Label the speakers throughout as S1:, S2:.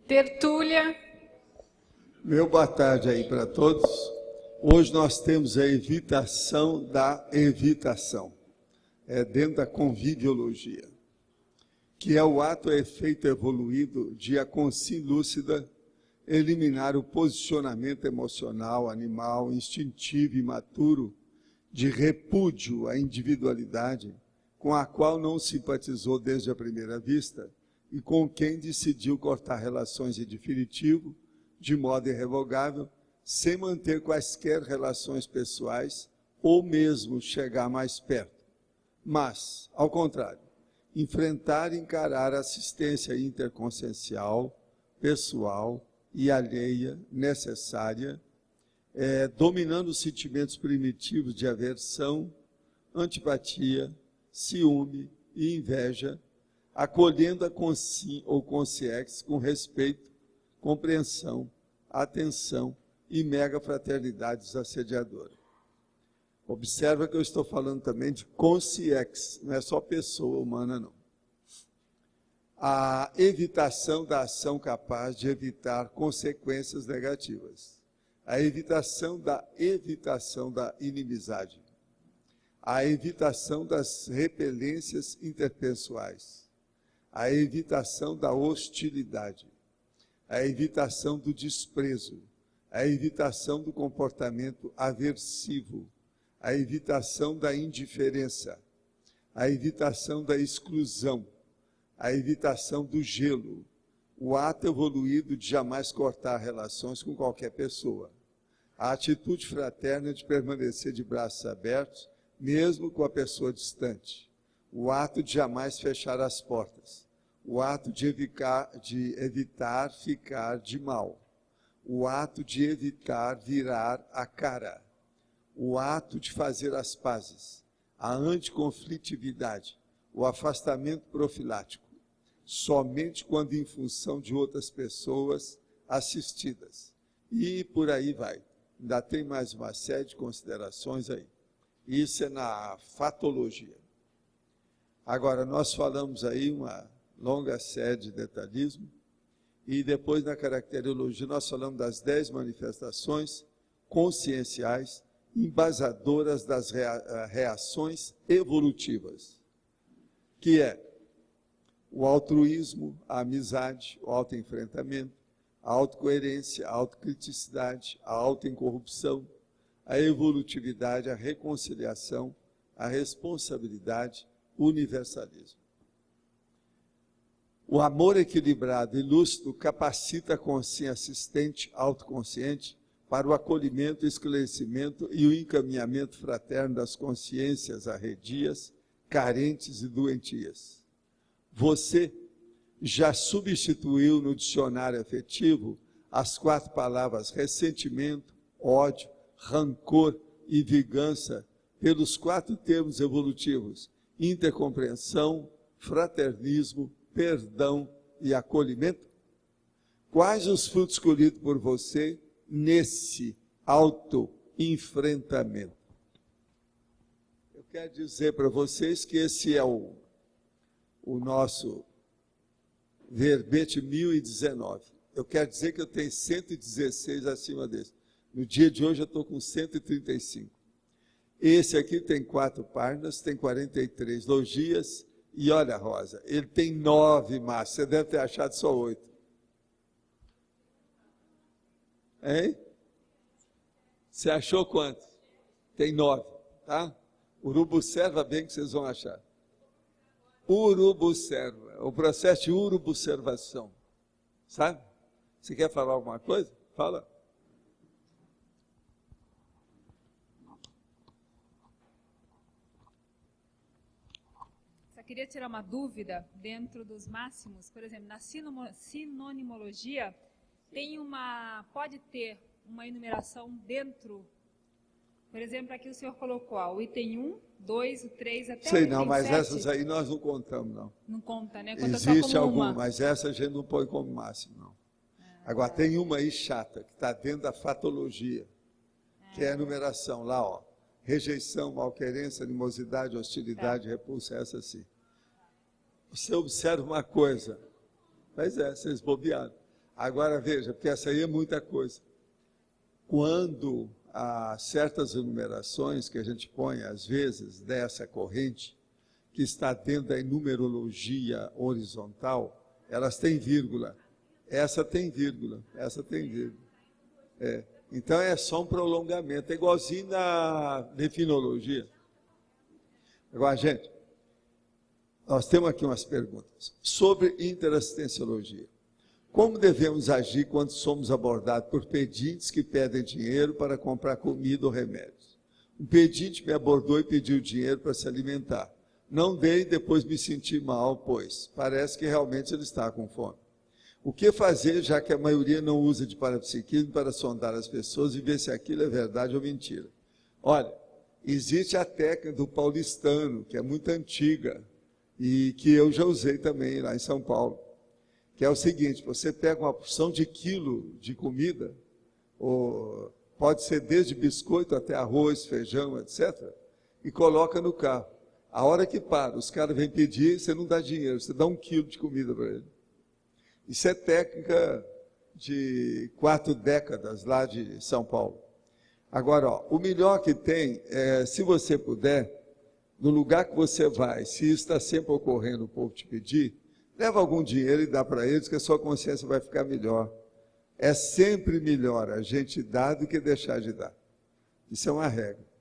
S1: Tertúlia.
S2: Meu boa tarde aí para todos. Hoje nós temos a evitação da evitação. É dentro da conviviologia, que é o ato ou efeito evoluído de a consciência lúcida eliminar o posicionamento emocional, animal, instintivo e imaturo de repúdio à individualidade com a qual não simpatizou desde a primeira vista e com quem decidiu cortar relações em definitivo, de modo irrevogável, sem manter quaisquer relações pessoais ou mesmo chegar mais perto. Mas, ao contrário, enfrentar e encarar a assistência interconsciencial, pessoal e alheia necessária, dominando os sentimentos primitivos de aversão, antipatia, ciúme e inveja, acolhendo a consciência com respeito, compreensão, atenção e mega fraternidade desassediadora. Observa que eu estou falando também de consciência, não é só pessoa humana, não. A evitação da ação capaz de evitar consequências negativas. A evitação da inimizade. A evitação das repelências interpessoais. A evitação da hostilidade. A evitação do desprezo. A evitação do comportamento aversivo. A evitação da indiferença, a evitação da exclusão, a evitação do gelo, o ato evoluído de jamais cortar relações com qualquer pessoa, a atitude fraterna de permanecer de braços abertos, mesmo com a pessoa distante, o ato de jamais fechar as portas, o ato de evitar ficar de mal, o ato de evitar virar a cara, o ato de fazer as pazes, a anticonflitividade, o afastamento profilático, somente quando em função de outras pessoas assistidas. E por aí vai. Ainda tem mais uma série de considerações aí. Isso é na fatologia. Agora, nós falamos aí uma longa série de detalhismo, e depois na caracterologia nós falamos das 10 manifestações conscienciais embasadoras das reações evolutivas, que é o altruísmo, a amizade, o autoenfrentamento, a autocoerência, a autocriticidade, a autoincorrupção, a evolutividade, a reconciliação, a responsabilidade, o universalismo. O amor equilibrado e lúcido capacita a consciência assistente, autoconsciente, para o acolhimento, esclarecimento e o encaminhamento fraterno das consciências arredias, carentes e doentias. Você já substituiu no dicionário afetivo as 4 palavras ressentimento, ódio, rancor e vingança pelos 4 termos evolutivos: intercompreensão, fraternismo, perdão e acolhimento? Quais os frutos colhidos por você nesse autoenfrentamento? Eu quero dizer para vocês que esse é o nosso verbete 1019. Eu quero dizer que eu tenho 116 acima desse. No dia de hoje eu estou com 135. Esse aqui tem 4 páginas, tem 43 logias, e olha, Rosa, ele tem 9 massas, você deve ter achado só 8. Hein? Você achou quanto? Tem 9, tá? Urubucerva bem que vocês vão achar. Urubucerva, o processo de urubucervação. Sabe? Você quer falar alguma coisa? Fala.
S1: Só queria tirar uma dúvida dentro dos máximos. Por exemplo, na sinonimologia, pode ter uma enumeração dentro. Por exemplo, aqui o senhor colocou o item 1, 2, o 3, até
S2: Sei
S1: o item
S2: não, mas
S1: 7.
S2: essas aí nós não contamos, não.
S1: Não conta, né? Conta
S2: Existe
S1: só como
S2: alguma,
S1: uma.
S2: mas essa a gente não põe como máximo, não. Agora, tem uma aí chata, que está dentro da fatologia, que é a enumeração lá, ó. Rejeição, malquerência, animosidade, hostilidade, repulsa, essa sim. Você observa uma coisa, Mas vocês bobearam. Agora veja, porque essa aí é muita coisa. Quando há certas enumerações que a gente põe, às vezes, dessa corrente, que está dentro da numerologia horizontal, elas têm vírgula. Essa tem vírgula, essa tem vírgula. Então é só um prolongamento, é igualzinho na definologia. Agora, gente, nós temos aqui umas perguntas sobre interassistenciologia. Como devemos agir quando somos abordados por pedintes que pedem dinheiro para comprar comida ou remédios? Um pedinte me abordou e pediu dinheiro para se alimentar. Não dei e depois me senti mal, pois parece que realmente ele está com fome. O que fazer, já que a maioria não usa de parapsiquismo para sondar as pessoas e ver se aquilo é verdade ou mentira? Olha, existe a técnica do paulistano, que é muito antiga, e que eu já usei também lá em São Paulo, que é o seguinte: você pega uma porção de quilo de comida, ou pode ser desde biscoito até arroz, feijão, etc., e coloca no carro. A hora que para, os caras vêm pedir, você não dá dinheiro, você dá 1 quilo de comida para ele. Isso é técnica de 4 décadas lá de São Paulo. Agora, o melhor que tem é, se você puder, no lugar que você vai, se isso está sempre ocorrendo, o povo te pedir, leva algum dinheiro e dá para eles, que a sua consciência vai ficar melhor. É sempre melhor a gente dar do que deixar de dar. Isso é uma regra.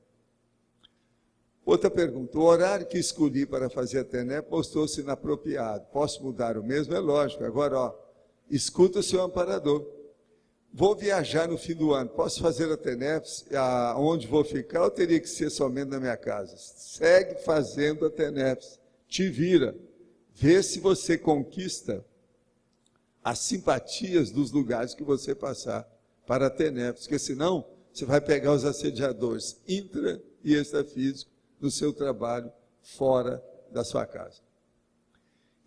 S2: Outra pergunta: o horário que escolhi para fazer a TENEP mostrou-se inapropriado. Posso mudar o mesmo? É lógico. Agora, escuta o seu amparador. Vou viajar no fim do ano. Posso fazer a TENEP onde vou ficar ou teria que ser somente na minha casa? Segue fazendo a TENEP. Te vira. Vê se você conquista as simpatias dos lugares que você passar para a TENEP. Porque senão você vai pegar os assediadores intra e extrafísicos no seu trabalho fora da sua casa.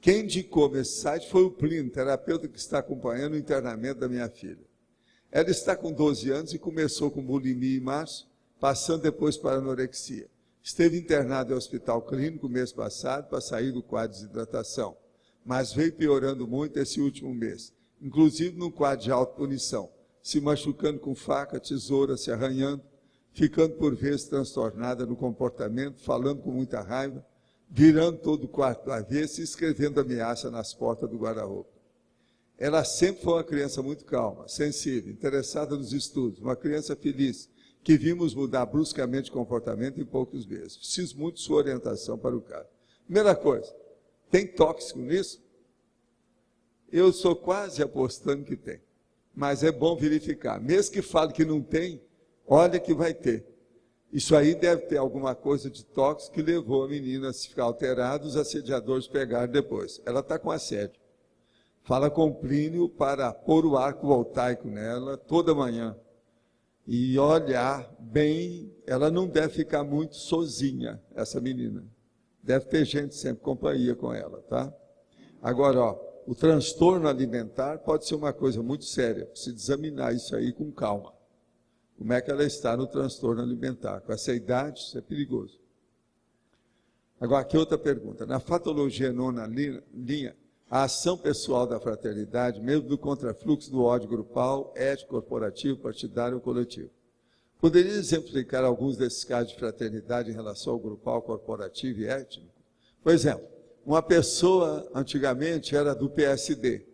S2: Quem indicou esse site foi o Plínio, terapeuta que está acompanhando o internamento da minha filha. Ela está com 12 anos e começou com bulimia em março, passando depois para anorexia. Esteve internada em hospital clínico mês passado para sair do quadro de desidratação, mas veio piorando muito esse último mês, inclusive no quadro de autopunição, se machucando com faca, tesoura, se arranhando, ficando por vezes transtornada no comportamento, falando com muita raiva, virando todo o quarto do avesso e escrevendo ameaça nas portas do guarda-roupa. Ela sempre foi uma criança muito calma, sensível, interessada nos estudos, uma criança feliz, que vimos mudar bruscamente de comportamento em poucos meses. Preciso muito de sua orientação para o caso. Primeira coisa, tem tóxico nisso? Eu estou quase apostando que tem, mas é bom verificar. Mesmo que fale que não tem, olha que vai ter. Isso aí deve ter alguma coisa de tóxico que levou a menina a ficar alterada, os assediadores pegaram depois. Ela está com assédio. Fala com o Plínio para pôr o arco voltaico nela toda manhã. E olhar bem, ela não deve ficar muito sozinha, essa menina. Deve ter gente sempre, companhia com ela, tá? Agora, o transtorno alimentar pode ser uma coisa muito séria. Precisa examinar isso aí com calma. Como é que ela está no transtorno alimentar? Com essa idade, isso é perigoso. Agora, aqui outra pergunta. Na fatologia nona linha, a ação pessoal da fraternidade, mesmo do contrafluxo do ódio grupal, ético, corporativo, partidário ou coletivo. Poderia exemplificar alguns desses casos de fraternidade em relação ao grupal, corporativo e étnico? Por exemplo, uma pessoa, antigamente, era do PSD.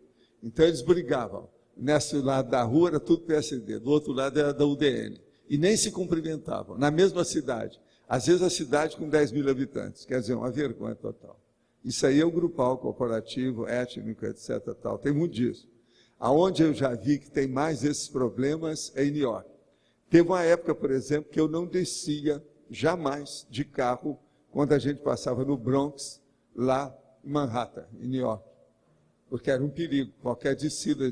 S2: Então, eles brigavam. Nesse lado da rua era tudo PSD, do outro lado era da UDN. E nem se cumprimentavam, na mesma cidade. Às vezes a cidade com 10 mil habitantes. Quer dizer, uma vergonha total. Isso aí é o grupal, corporativo, étnico, etc. Tal. Tem muito disso. Aonde eu já vi que tem mais esses problemas é em New York. Teve uma época, por exemplo, que eu não descia jamais de carro quando a gente passava no Bronx, lá em Manhattan, em New York. Porque era um perigo, qualquer descida,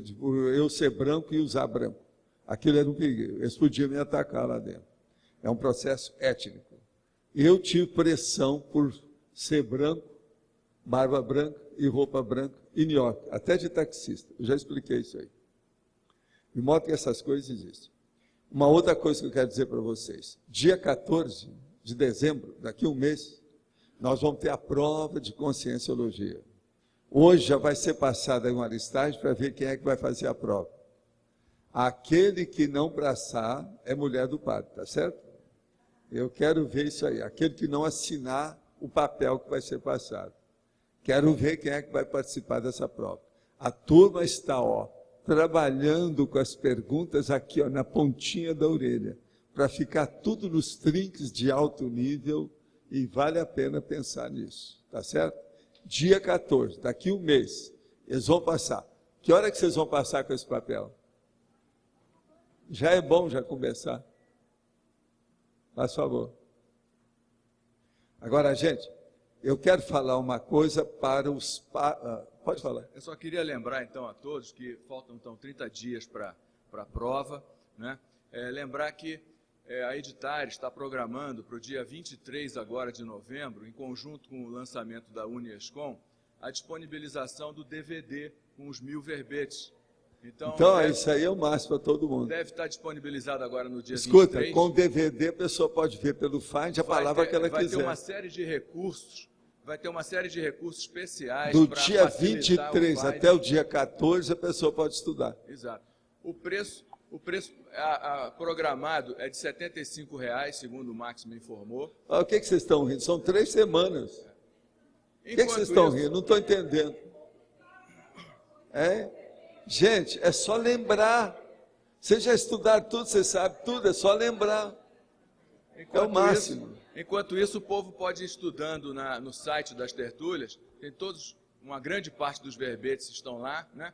S2: eu ser branco e usar branco. Aquilo era um perigo, eles podiam me atacar lá dentro. É um processo étnico. Eu tive pressão por ser branco, barba branca e roupa branca em New York, até de taxista. Eu já expliquei isso aí. De modo que essas coisas existem. Uma outra coisa que eu quero dizer para vocês. Dia 14 de dezembro, daqui a um mês, nós vamos ter a prova de conscienciologia. Hoje já vai ser passada uma listagem para ver quem é que vai fazer a prova. Aquele que não braçar é mulher do padre, tá certo? Eu quero ver isso aí. Aquele que não assinar o papel que vai ser passado. Quero ver quem é que vai participar dessa prova. A turma está, trabalhando com as perguntas aqui, na pontinha da orelha, para ficar tudo nos trinques de alto nível, e vale a pena pensar nisso, tá certo? Dia 14, daqui um mês, eles vão passar. Que hora que vocês vão passar com esse papel? Já é bom já começar. Faz favor. Agora, gente, eu quero falar uma coisa para os... Pode falar.
S3: Eu só queria lembrar, então, a todos que faltam, então, 30 dias para a prova, né? Lembrar que a Editar está programando para o dia 23 agora de novembro, em conjunto com o lançamento da Uniescom, a disponibilização do DVD com os 1000 verbetes. Então
S2: isso aí é o máximo para todo mundo.
S3: Deve estar disponibilizado agora no dia 23.
S2: Escuta, com o DVD a pessoa pode ver pelo Find a palavra que ela quiser.
S3: Vai ter uma série de recursos, especiais.
S2: Do dia 23 até o dia 14 a pessoa pode estudar.
S3: Exato. O preço programado é de R$ 75,00, segundo o Max me informou.
S2: O que vocês estão rindo? São 3 semanas. O que vocês estão rindo? Não estou entendendo. Gente, é só lembrar. Vocês já estudaram tudo, você sabe tudo, é só lembrar. É o máximo.
S3: Enquanto isso, o povo pode ir estudando no site das tertúlias, tem uma grande parte dos verbetes estão lá, né?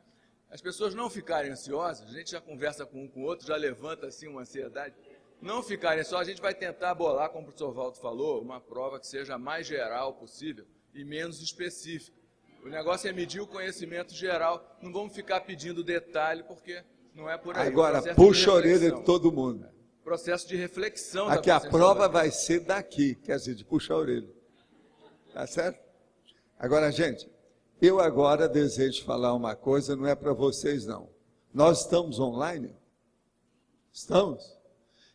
S3: As pessoas não ficarem ansiosas, a gente já conversa com um com o outro, já levanta assim uma ansiedade. Não ficarem só, a gente vai tentar bolar, como o professor Valdo falou, uma prova que seja a mais geral possível e menos específica. O negócio é medir o conhecimento geral, não vamos ficar pedindo detalhe, porque não é por aí.
S2: Agora, puxa a orelha de todo mundo.
S3: Processo de reflexão.
S2: Aqui a prova vai ser daqui, quer dizer, de puxar a orelha. Tá certo? Agora, gente, eu agora desejo falar uma coisa, não é para vocês não. Nós estamos online? Estamos?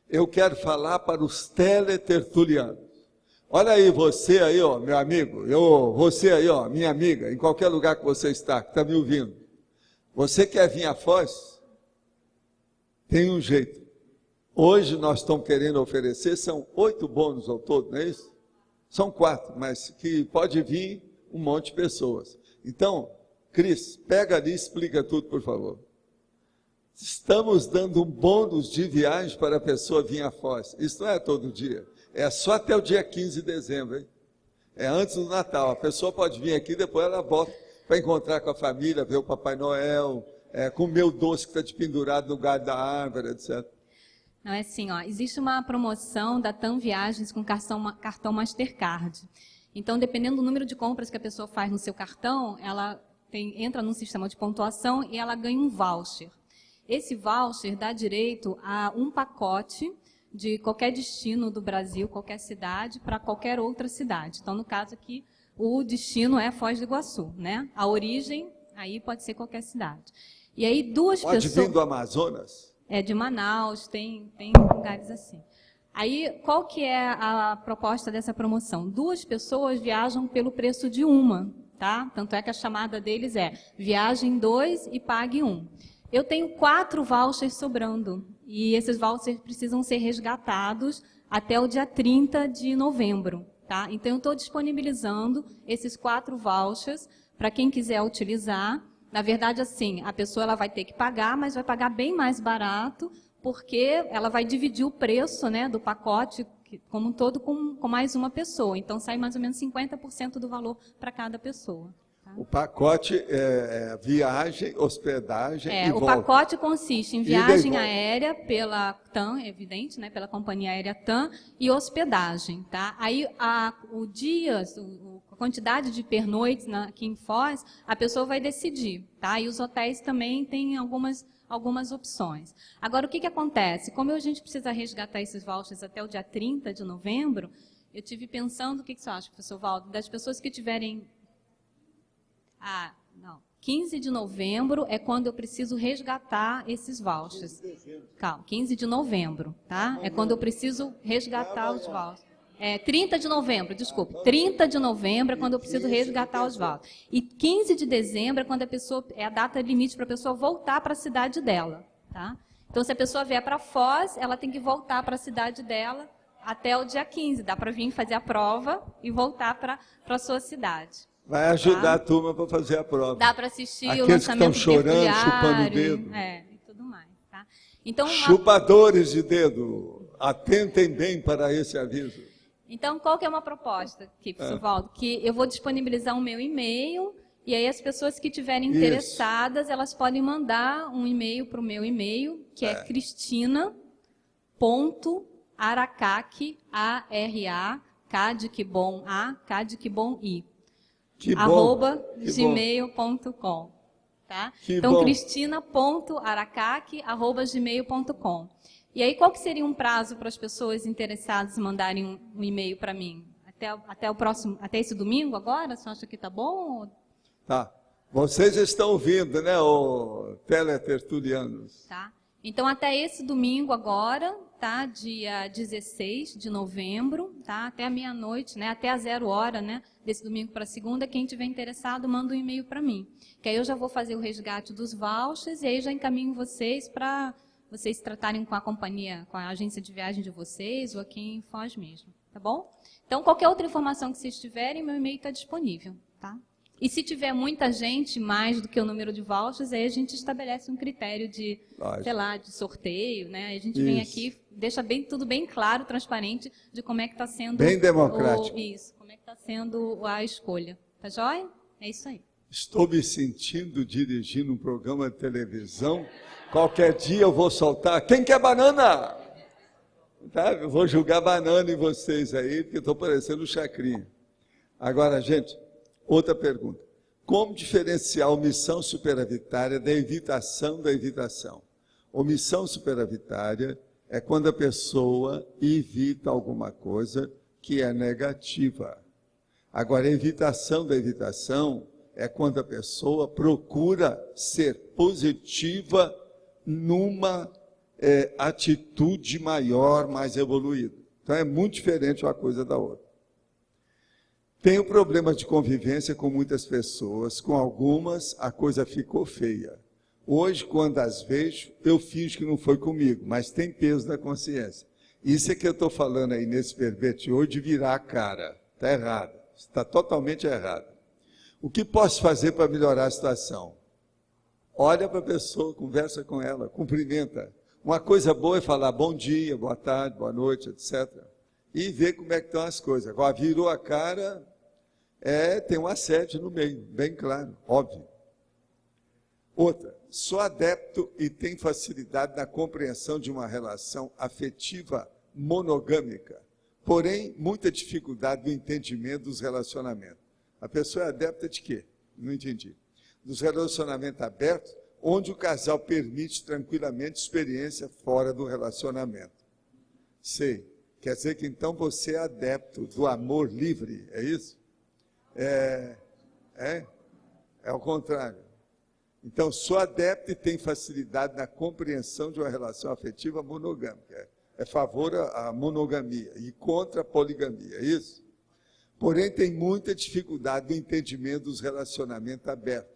S2: Eu quero falar para os teletertulianos. Olha aí, você aí, meu amigo, você aí, minha amiga, em qualquer lugar que você está, que está me ouvindo. Você quer vir a Foz? Tem um jeito. Hoje nós estamos querendo oferecer, são 8 bônus ao todo, não é isso? São 4, mas que pode vir um monte de pessoas. Então, Cris, pega ali e explica tudo, por favor. Estamos dando um bônus de viagem para a pessoa vir a Foz. Isso não é todo dia. É só até o dia 15 de dezembro, hein? É antes do Natal. A pessoa pode vir aqui, depois ela volta para encontrar com a família, ver o Papai Noel, comer o doce que está pendurado no galho da árvore, etc.
S4: Não, é assim, existe uma promoção da TAM Viagens com cartão Mastercard. Então, dependendo do número de compras que a pessoa faz no seu cartão, ela entra num sistema de pontuação e ela ganha um voucher. Esse voucher dá direito a um pacote de qualquer destino do Brasil, qualquer cidade, para qualquer outra cidade. Então, no caso aqui, o destino é Foz do Iguaçu, né? A origem, aí pode ser qualquer cidade. E aí duas pessoas...
S2: Pode vir do Amazonas?
S4: De Manaus, tem lugares assim. Aí, qual que é a proposta dessa promoção? 2 pessoas viajam pelo preço de uma, tá? Tanto é que a chamada deles é viagem 2 e pague 1. Eu tenho 4 vouchers sobrando, e esses vouchers precisam ser resgatados até o dia 30 de novembro, tá? Então, eu estou disponibilizando esses 4 vouchers para quem quiser utilizar. Na verdade, assim, a pessoa ela vai ter que pagar, mas vai pagar bem mais barato, porque ela vai dividir o preço, né, do pacote como um todo com mais uma pessoa. Então, sai mais ou menos 50% do valor para cada pessoa. Tá?
S2: O pacote é viagem, hospedagem e volta.
S4: O pacote consiste em viagem aérea pela TAM, é evidente, né, pela companhia aérea TAM, e hospedagem. Tá? Aí, a quantidade de pernoites aqui em Foz, a pessoa vai decidir. Tá? E os hotéis também têm algumas opções. Agora, o que acontece? Como a gente precisa resgatar esses vouchers até o dia 30 de novembro, eu tive pensando, o que você acha, professor Valdo? Das pessoas que tiverem... 15 de novembro é quando eu preciso resgatar esses vouchers. 15 de novembro, tá? É quando eu preciso resgatar os vouchers. 30 de novembro, desculpe. 30 de novembro é quando eu preciso resgatar Oswaldo. E 15 de dezembro é quando é a data limite para a pessoa voltar para a cidade dela. Tá? Então, se a pessoa vier para Foz, ela tem que voltar para a cidade dela até o dia 15. Dá para vir fazer a prova e voltar para a sua cidade.
S2: Vai ajudar a turma para fazer a prova.
S4: Dá para assistir
S2: Aqueles
S4: o lançamento
S2: que estão chorando, chupando o
S4: tertuliário,
S2: dedo.
S4: e tudo mais. Tá? Então,
S2: Chupadores de dedo, atentem bem para esse aviso.
S4: Então, qual que é uma proposta aqui, professor Valdo? Que eu vou disponibilizar o meu e-mail, e aí as pessoas que estiverem interessadas, elas podem mandar um e-mail para o meu e-mail, que é cristina.aracaque, A-R-A-K de que bom A, K de que bom I, arroba gmail.com. Tá? Então, cristina.aracaque@gmail.com. E aí, qual que seria um prazo para as pessoas interessadas mandarem um e-mail para mim? Até esse domingo agora? Você acha que tá bom?
S2: Tá. Vocês estão ouvindo, né, o teletertulianos?
S4: Tá. Então, até esse domingo agora, tá? Dia 16 de novembro, tá? Até a meia-noite, né? Até a 0 hora, né? Desse domingo para segunda, quem tiver interessado, manda um e-mail para mim. Que aí eu já vou fazer o resgate dos vouchers e aí já encaminho vocês para vocês tratarem com a companhia, com a agência de viagem de vocês ou aqui em Foz mesmo, tá bom? Então, qualquer outra informação que vocês tiverem, meu e-mail está disponível, tá? E se tiver muita gente, mais do que o número de vouchers, aí a gente estabelece um critério de, sei lá, de sorteio, né? Aí a gente vem aqui, deixa tudo bem claro, transparente, de como é que está sendo...
S2: Bem democrático.
S4: Como é que está sendo a escolha. Tá joia? É isso aí.
S2: Estou me sentindo dirigindo um programa de televisão. Qualquer dia eu vou soltar. Quem quer banana? Tá? Eu vou jogar banana em vocês aí, porque estou parecendo um chacrinha. Agora, gente, outra pergunta. Como diferenciar a omissão superavitária da evitação da evitação? Omissão superavitária é quando a pessoa evita alguma coisa que é negativa. Agora, a evitação da evitação é quando a pessoa procura ser positiva numa atitude maior, mais evoluída. Então, é muito diferente uma coisa da outra. Tenho problemas de convivência com muitas pessoas, com algumas a coisa ficou feia. Hoje, quando as vejo, eu finjo que não foi comigo, mas tem peso na consciência. Isso é que eu estou falando aí nesse verbete hoje de virar a cara. Está errado, está totalmente errado. O que posso fazer para melhorar a situação? Olha para a pessoa, conversa com ela, cumprimenta. Uma coisa boa é falar bom dia, boa tarde, boa noite, etc. E ver como é que estão as coisas. Agora, virou a cara, tem um assédio no meio, bem claro, óbvio. Outra, sou adepto e tenho facilidade na compreensão de uma relação afetiva monogâmica, porém, muita dificuldade no entendimento dos relacionamentos. A pessoa é adepta de quê? Não entendi. Dos relacionamentos abertos, onde o casal permite tranquilamente experiência fora do relacionamento. Sei. Quer dizer que então você é adepto do amor livre, é isso? É o contrário. Então, sou adepto e tenho facilidade na compreensão de uma relação afetiva monogâmica. É favor à monogamia e contra a poligamia, é isso? Porém, tem muita dificuldade no entendimento dos relacionamentos abertos,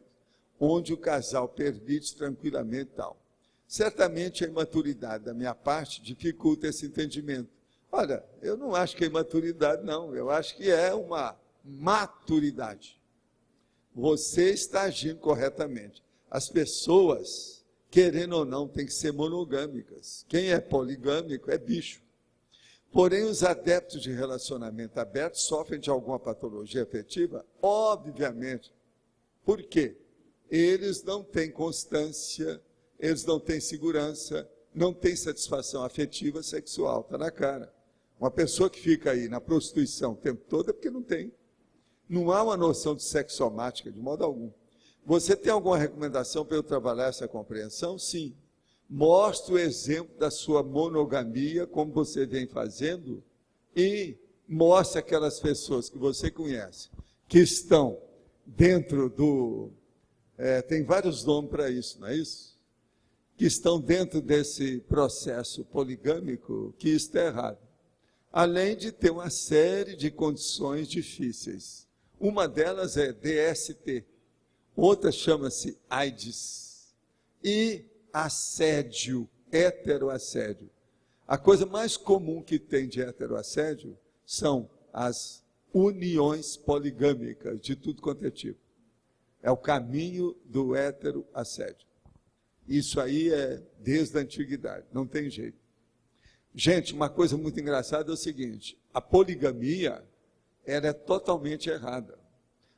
S2: onde o casal permite tranquilamente tal. Certamente a imaturidade da minha parte dificulta esse entendimento. Olha, eu não acho que é imaturidade, não. Eu acho que é uma maturidade. Você está agindo corretamente. As pessoas, querendo ou não, têm que ser monogâmicas. Quem é poligâmico é bicho. Porém, os adeptos de relacionamento aberto sofrem de alguma patologia afetiva? Obviamente. Por quê? Eles não têm constância, eles não têm segurança, não têm satisfação afetiva sexual, está na cara. Uma pessoa que fica aí na prostituição o tempo todo é porque não tem. Não há uma noção de sexo somática, de modo algum. Você tem alguma recomendação para eu trabalhar essa compreensão? Sim. Mostre o exemplo da sua monogamia, como você vem fazendo, e mostre aquelas pessoas que você conhece, que estão dentro do... tem vários nomes para isso, não é isso? Que estão dentro desse processo poligâmico, que isso está errado. além de ter uma série de condições difíceis. Uma delas é DST, outra chama-se AIDS e assédio, heteroassédio. A coisa mais comum que tem de heteroassédio são as uniões poligâmicas de tudo quanto é tipo. É o caminho do heteroassédio. Isso aí é desde a antiguidade, não tem jeito. Gente, uma coisa muito engraçada é o seguinte, a poligamia, ela é totalmente errada.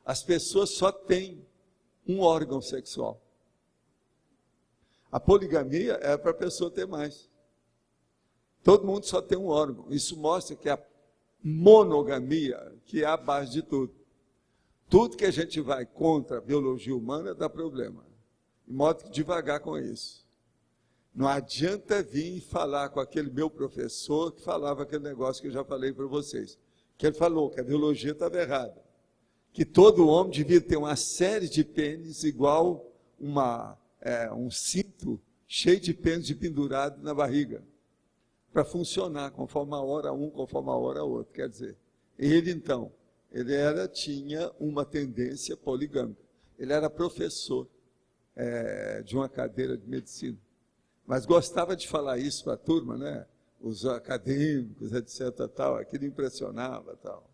S2: As pessoas só têm um órgão sexual. A poligamia é para a pessoa ter mais. Todo mundo só tem um órgão. Isso mostra que a monogamia, que é a base de tudo. Tudo que a gente vai contra a biologia humana dá problema. De modo que devagar com isso. Não adianta vir falar com aquele meu professor que falava aquele negócio que eu já falei para vocês. Que ele falou que a biologia estava errada. Que todo homem devia ter uma série de pênis igual um cinto cheio de pênis de pendurado na barriga. Para funcionar conforme a hora um, conforme a hora outro. Quer dizer, ele então, tinha uma tendência poligâmica. Ele era professor de uma cadeira de medicina. Mas gostava de falar isso para a turma, né? Os acadêmicos, etc. Tal, aquilo impressionava. Tal.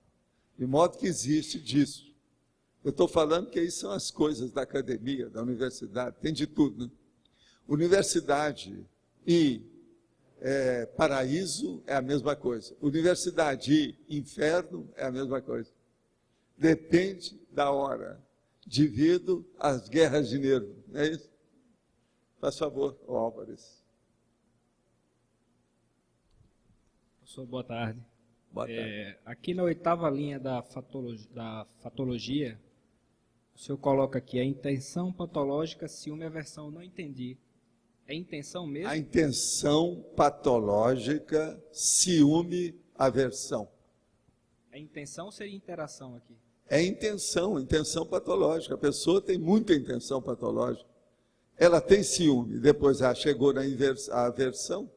S2: De modo que existe disso. Eu estou falando que isso são as coisas da academia, da universidade, tem de tudo. Né? Universidade e paraíso é a mesma coisa. Universidade e inferno é a mesma coisa. Depende da hora, devido às guerras de nervo. Não é isso? Faz favor, Álvares.
S5: Professor, boa tarde.
S2: Boa tarde.
S5: Aqui na 8ª linha da fatologia, o senhor coloca aqui a intenção patológica, ciúme e aversão. Não entendi. É intenção mesmo?
S2: A intenção patológica, ciúme, aversão.
S5: A intenção seria interação aqui?
S2: É intenção patológica. A pessoa tem muita intenção patológica. Ela tem ciúme, depois ela chegou na aversão.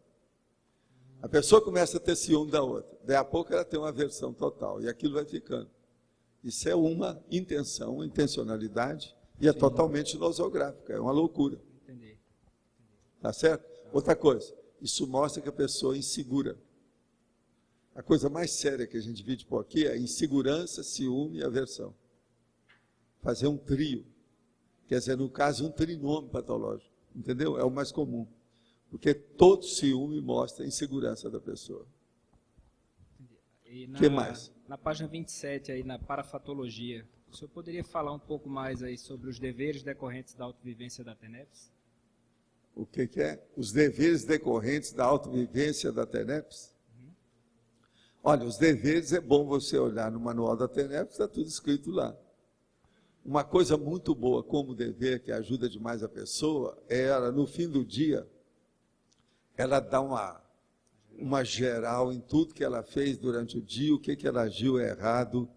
S2: A pessoa começa a ter ciúme da outra. Daí a pouco ela tem uma aversão total. E aquilo vai ficando. Isso é uma intenção, uma intencionalidade. E é totalmente nosográfica. É uma loucura.
S5: Entendi.
S2: Tá certo? Outra coisa. Isso mostra que a pessoa é insegura. A coisa mais séria que a gente vive por aqui é insegurança, ciúme e aversão. Fazer um trio. Quer dizer, no caso, um trinômio patológico. Entendeu? É o mais comum. Porque todo ciúme mostra a insegurança da pessoa. O que mais?
S5: Na página 27, aí, na parafatologia, o senhor poderia falar um pouco mais aí sobre os deveres decorrentes da autovivência da TENEPS?
S2: O que é? Os deveres decorrentes da autovivência da TENEPS? Olha, os deveres é bom você olhar no manual da TENEPS, está tudo escrito lá. Uma coisa muito boa como dever, que ajuda demais a pessoa, é ela, no fim do dia, ela dá uma geral em tudo que ela fez durante o dia, o que ela agiu errado,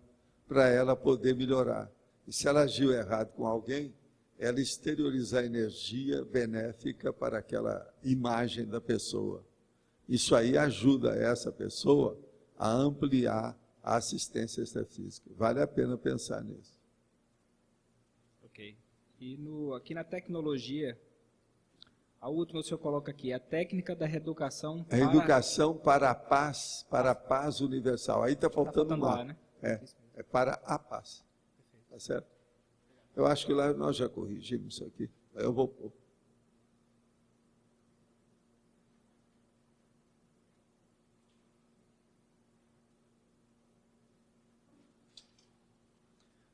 S2: para ela poder melhorar. E se ela agiu errado com alguém, ela exteriorizar energia benéfica para aquela imagem da pessoa. Isso aí ajuda essa pessoa a ampliar a assistência extrafísica. Vale a pena pensar nisso.
S5: Ok. E aqui na tecnologia, a última o senhor coloca aqui, a técnica da reeducação
S2: para... A educação para a paz universal. Aí está faltando um lá, né? É para a paz. Tá certo? Eu acho que lá nós já corrigimos isso aqui. Eu vou pôr.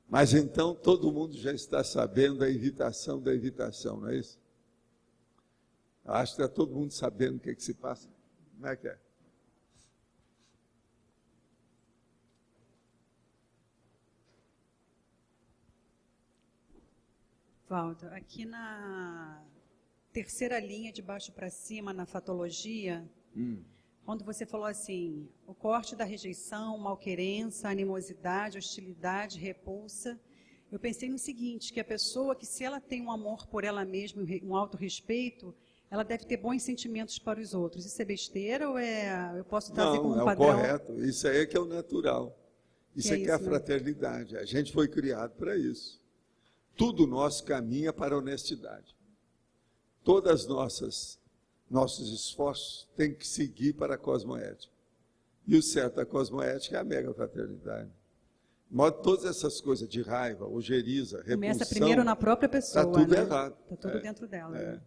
S2: Mas então todo mundo já está sabendo da evitação, não é isso? Eu acho que está todo mundo sabendo o que se passa. Como é que é?
S6: Valdo, aqui na terceira linha, de baixo para cima, na fatologia, quando você falou assim, o corte da rejeição, malquerença, animosidade, hostilidade, repulsa, eu pensei no seguinte, que a pessoa que se ela tem um amor por ela mesma, um autorrespeito, ela deve ter bons sentimentos para os outros. Isso é besteira ou eu posso trazer como
S2: Não,
S6: um
S2: é o
S6: padrão?
S2: correto. Isso aí é que é o natural. Isso é que é a
S6: isso, né?
S2: fraternidade. A gente foi criado para isso. Tudo nosso caminha para a honestidade. Todas nossos esforços têm que seguir para a cosmoética. E o certo da cosmoética é a mega fraternidade. De modo que todas essas coisas de raiva, ojeriza, repulsão...
S6: Começa primeiro na própria pessoa,
S2: Está tudo
S6: né?
S2: errado.
S6: Está tudo dentro dela. Né?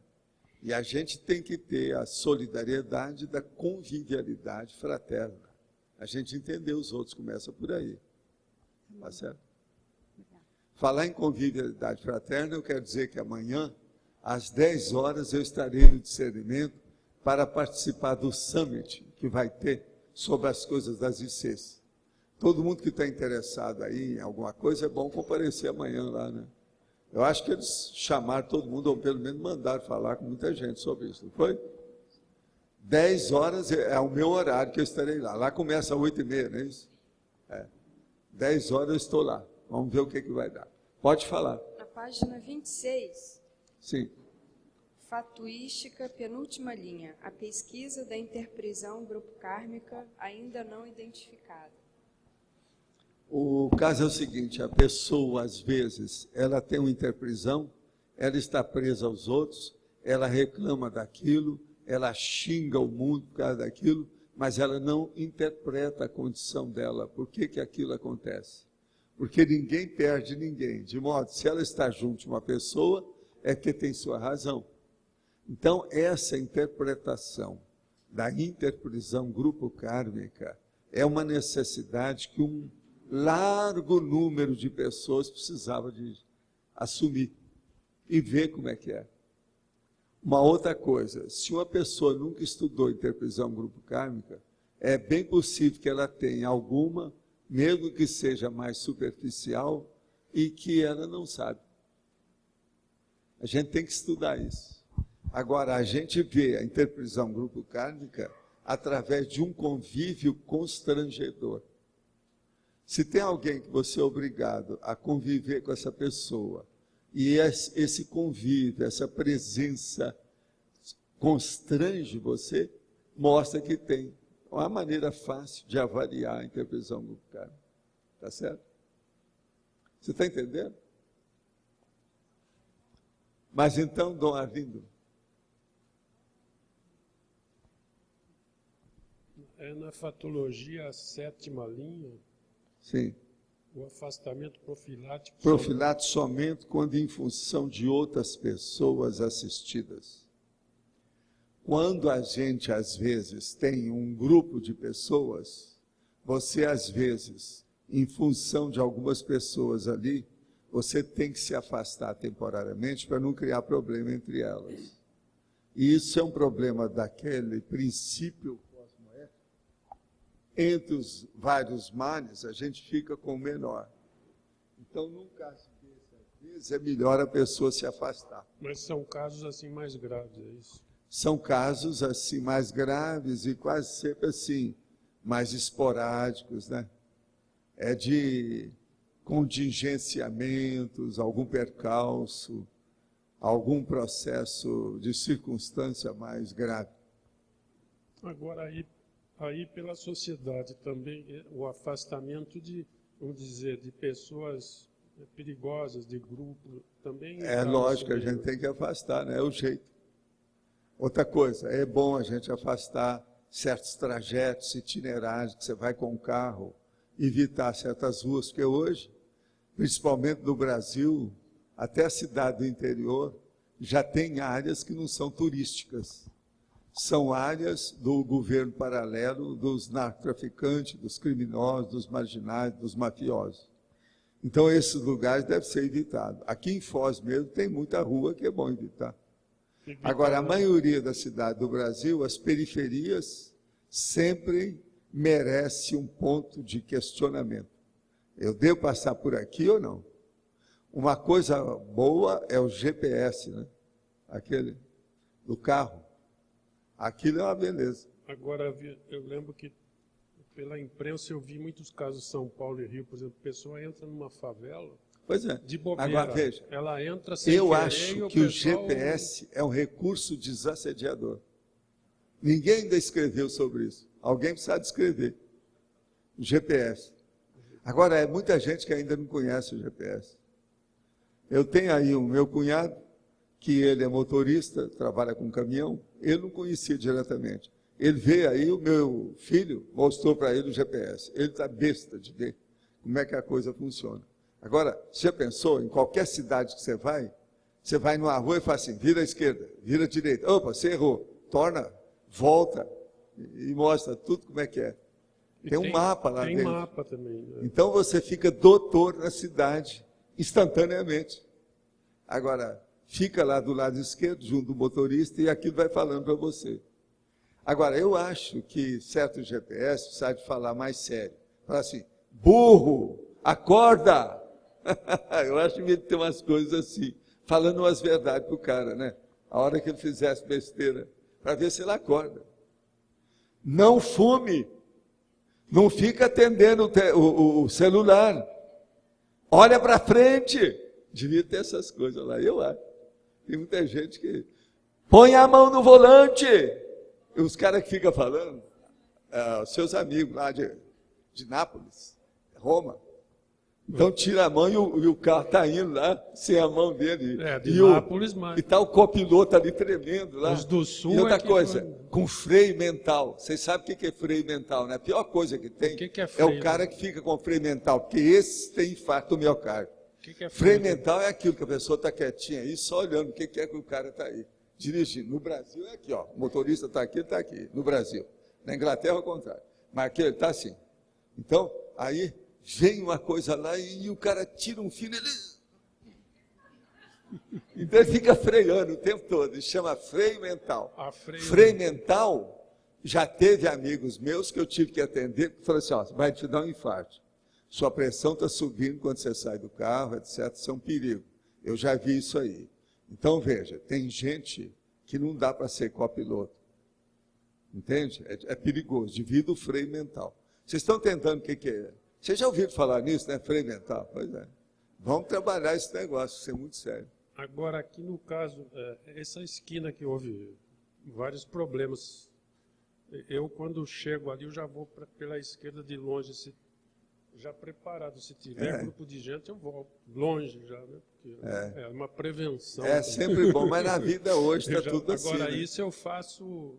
S2: E a gente tem que ter a solidariedade da convivialidade fraterna. A gente entender os outros começa por aí. Tá certo? Falar em convivialidade fraterna, eu quero dizer que amanhã, às 10 horas, eu estarei no discernimento para participar do summit que vai ter sobre as coisas das ICs. Todo mundo que está interessado aí em alguma coisa, é bom comparecer amanhã lá, né? Eu acho que eles chamaram todo mundo, ou pelo menos mandaram falar com muita gente sobre isso, não foi? 10 horas é o meu horário que eu estarei lá. Lá começa às 8h30, não é isso? 10 horas eu estou lá. Vamos ver o que vai dar. Pode falar.
S7: Na página 26.
S2: Sim.
S7: Fatuística, penúltima linha. A pesquisa da interprisão grupo kármica ainda não identificada.
S2: O caso é o seguinte, a pessoa, às vezes, ela tem uma interprisão, ela está presa aos outros, ela reclama daquilo, ela xinga o mundo por causa daquilo, mas ela não interpreta a condição dela. Por que aquilo acontece? Porque ninguém perde ninguém. De modo, se ela está junto de uma pessoa, é que tem sua razão. Então, essa interpretação da interprisão grupo kármica é uma necessidade que um largo número de pessoas precisava de assumir e ver como é que é. Uma outra coisa, se uma pessoa nunca estudou interprisão grupo kármica, é bem possível que ela tenha alguma, mesmo que seja mais superficial, e que ela não sabe. A gente tem que estudar isso. Agora, a gente vê a interprisão grupo kármica através de um convívio constrangedor. Se tem alguém que você é obrigado a conviver com essa pessoa, e esse convívio, essa presença constrange você, mostra que tem uma maneira fácil de avaliar a interpretação do cara. Tá certo? Você está entendendo? Mas então, Dom Arlindo.
S8: É na fatologia a 7ª linha.
S2: Sim.
S8: O afastamento profilático.
S2: Profilático somente quando em função de outras pessoas assistidas. Quando a gente, às vezes, tem um grupo de pessoas, você, às vezes, em função de algumas pessoas ali, você tem que se afastar temporariamente para não criar problema entre elas. E isso é um problema daquele princípio. Entre os vários males, a gente fica com o menor. Então, num caso desse, às vezes, é melhor a pessoa se afastar.
S8: Mas são casos assim mais graves, é isso?
S2: São casos assim mais graves e quase sempre assim, mais esporádicos, né? É de contingenciamentos, algum percalço, algum processo de circunstância mais grave.
S8: Agora, aí pela sociedade também, o afastamento de, vamos dizer, de pessoas perigosas, de grupo, também...
S2: É lógico, a gente tem que afastar, né? É o jeito. Outra coisa, é bom a gente afastar certos trajetos, itinerários, que você vai com o carro, evitar certas ruas, porque hoje, principalmente no Brasil, até a cidade do interior, já tem áreas que não são turísticas. São áreas do governo paralelo, dos narcotraficantes, dos criminosos, dos marginais, dos mafiosos. Então, esses lugares devem ser evitados. Aqui em Foz mesmo tem muita rua que é bom evitar. Agora, a maioria da cidade do Brasil, as periferias, sempre merece um ponto de questionamento. Eu devo passar por aqui ou não? Uma coisa boa é o GPS, né? Aquele do carro. Aquilo é uma beleza.
S8: Agora, eu lembro que pela imprensa eu vi muitos casos em São Paulo e Rio, por exemplo, a pessoa entra numa favela...
S2: Pois é.
S8: de bobeira.
S2: Agora, veja,
S8: Ela entra sem
S2: eu
S8: querer
S2: acho
S8: e
S2: que o
S8: pessoal-
S2: GPS é um recurso desassediador. Ninguém ainda escreveu sobre isso. Alguém precisa descrever. O GPS. Agora, é muita gente que ainda não conhece o GPS. Eu tenho aí o meu cunhado, que ele é motorista, trabalha com caminhão, ele não conhecia diretamente. Ele veio aí, o meu filho mostrou para ele o GPS. Ele está besta de ver como é que a coisa funciona. Agora, você já pensou, em qualquer cidade que você vai numa rua e fala assim, vira à esquerda, vira à direita. Opa, você errou. Torna, volta e mostra tudo como é que é.
S8: E
S2: Tem um mapa lá
S8: tem
S2: dentro.
S8: mapa também. Né?
S2: Então você fica doutor na cidade, instantaneamente. Agora, fica lá do lado esquerdo, junto do motorista, e aquilo vai falando para você. Agora, eu acho que certo GPS precisa de falar mais sério. Falar assim, burro, acorda! Eu acho que tem umas coisas assim, falando umas verdades para o cara, né? A hora que ele fizesse besteira, para ver se ele acorda. Não fume. Não fica atendendo o celular. Olha para frente. Devia ter essas coisas lá, eu acho. Tem muita gente que põe a mão no volante. E os caras que ficam falando, seus amigos lá de Nápoles, Roma. Então tira a mão e o carro está indo lá sem a mão dele.
S8: De Nápoles, mas...
S2: E está o copiloto ali tremendo lá.
S8: Os do Sul
S2: e outra
S8: é que
S2: coisa,
S8: foi...
S2: com freio mental. Vocês sabem o que é freio mental, né? A pior coisa que tem
S8: que é
S2: o
S8: freio?
S2: cara que fica com freio mental, porque esse tem infarto do miocárdio.
S8: O que é
S2: Freio mental é aquilo que a pessoa está quietinha aí, só olhando o que é que o cara está aí. Dirigindo. No Brasil é aqui, ó. O motorista está aqui, ele está aqui. No Brasil. Na Inglaterra, ao contrário. Mas aqui ele está assim. Então, aí vem uma coisa lá e o cara tira um fio, ele... Então ele fica freando o tempo todo. Ele chama freio mental. Freio mental, já teve amigos meus que eu tive que atender, que falaram assim, ó, vai te dar um infarto. Sua pressão está subindo quando você sai do carro, etc. Isso é um perigo. Eu já vi isso aí. Então, veja, tem gente que não dá para ser copiloto. Entende? É perigoso, devido ao freio mental. Vocês estão tentando o que é? Vocês já ouviram falar nisso, né? Freio mental? Pois é. Vamos trabalhar esse negócio, isso é muito sério.
S8: Agora, aqui no caso, essa esquina que houve vários problemas. Eu, quando chego ali, eu já vou pela esquerda de longe, já preparado. Se tiver grupo de gente, eu volto longe já, né? Porque é uma prevenção.
S2: É sempre bom, mas na vida hoje está tudo assim.
S8: Agora,
S2: né?
S8: isso eu faço...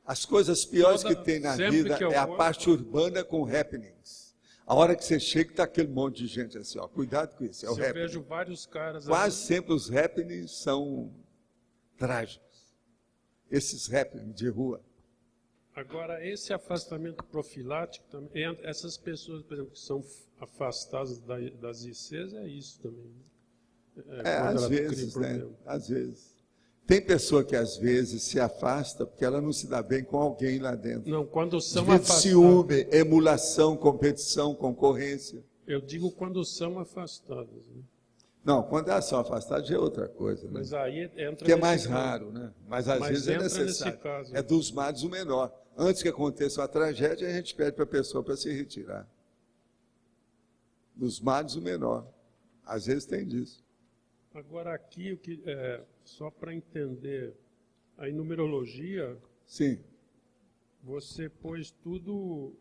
S2: As coisas piores que tem na vida é a parte urbana com happenings. A hora que você chega, está aquele monte de gente assim, ó, cuidado com isso, é o happening.
S8: Eu vejo vários caras...
S2: Quase sempre os happenings são trágicos. Esses happenings de rua.
S8: Agora, esse afastamento profilático, também, essas pessoas, por exemplo, que são afastadas das ICs, é isso também.
S2: Às vezes, né? Às vezes. Tem pessoa que às vezes se afasta porque ela não se dá bem com alguém lá dentro.
S8: Não, quando são
S2: afastados. Ciúme, emulação, competição, concorrência.
S8: Eu digo quando são afastadas. Né?
S2: Não, quando elas são afastadas é outra coisa. Né?
S8: Mas aí entra...
S2: Que é mais raro, né? Mas às vezes é necessário.
S8: Caso,
S2: é dos males o menor. Antes que aconteça uma tragédia, a gente pede para a pessoa para se retirar. Dos males o menor. Às vezes tem disso.
S8: Agora aqui, só para entender, a numerologia...
S2: Sim.
S8: Você pôs tudo...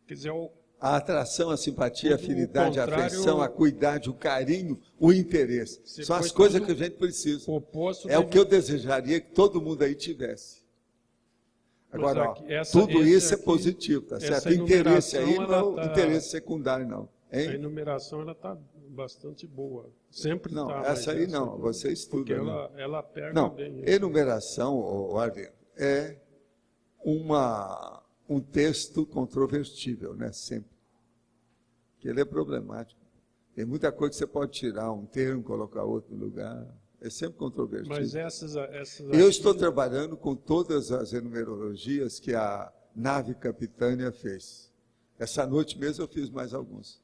S8: Quer dizer,
S2: a atração, a simpatia, a afinidade, a afeição, a cuidade, o carinho, o interesse. São as coisas que a gente precisa. É o que eu desejaria que todo mundo aí tivesse. Agora, tudo isso é positivo, tá certo? Interesse aí não é interesse secundário, não. Hein?
S8: A enumeração ela está bastante boa. Sempre
S2: não,
S8: tá,
S2: essa aí não, você estuda.
S8: Porque ela pega
S2: não,
S8: bem.
S2: Enumeração, Arlindo, é um texto controvertível, né? Sempre. Que ele é problemático. Tem muita coisa que você pode tirar um termo, colocar outro no lugar. É sempre controvertido.
S8: Mas
S2: eu estou trabalhando com todas as numerologias que a nave Capitânia fez. Essa noite mesmo eu fiz mais alguns.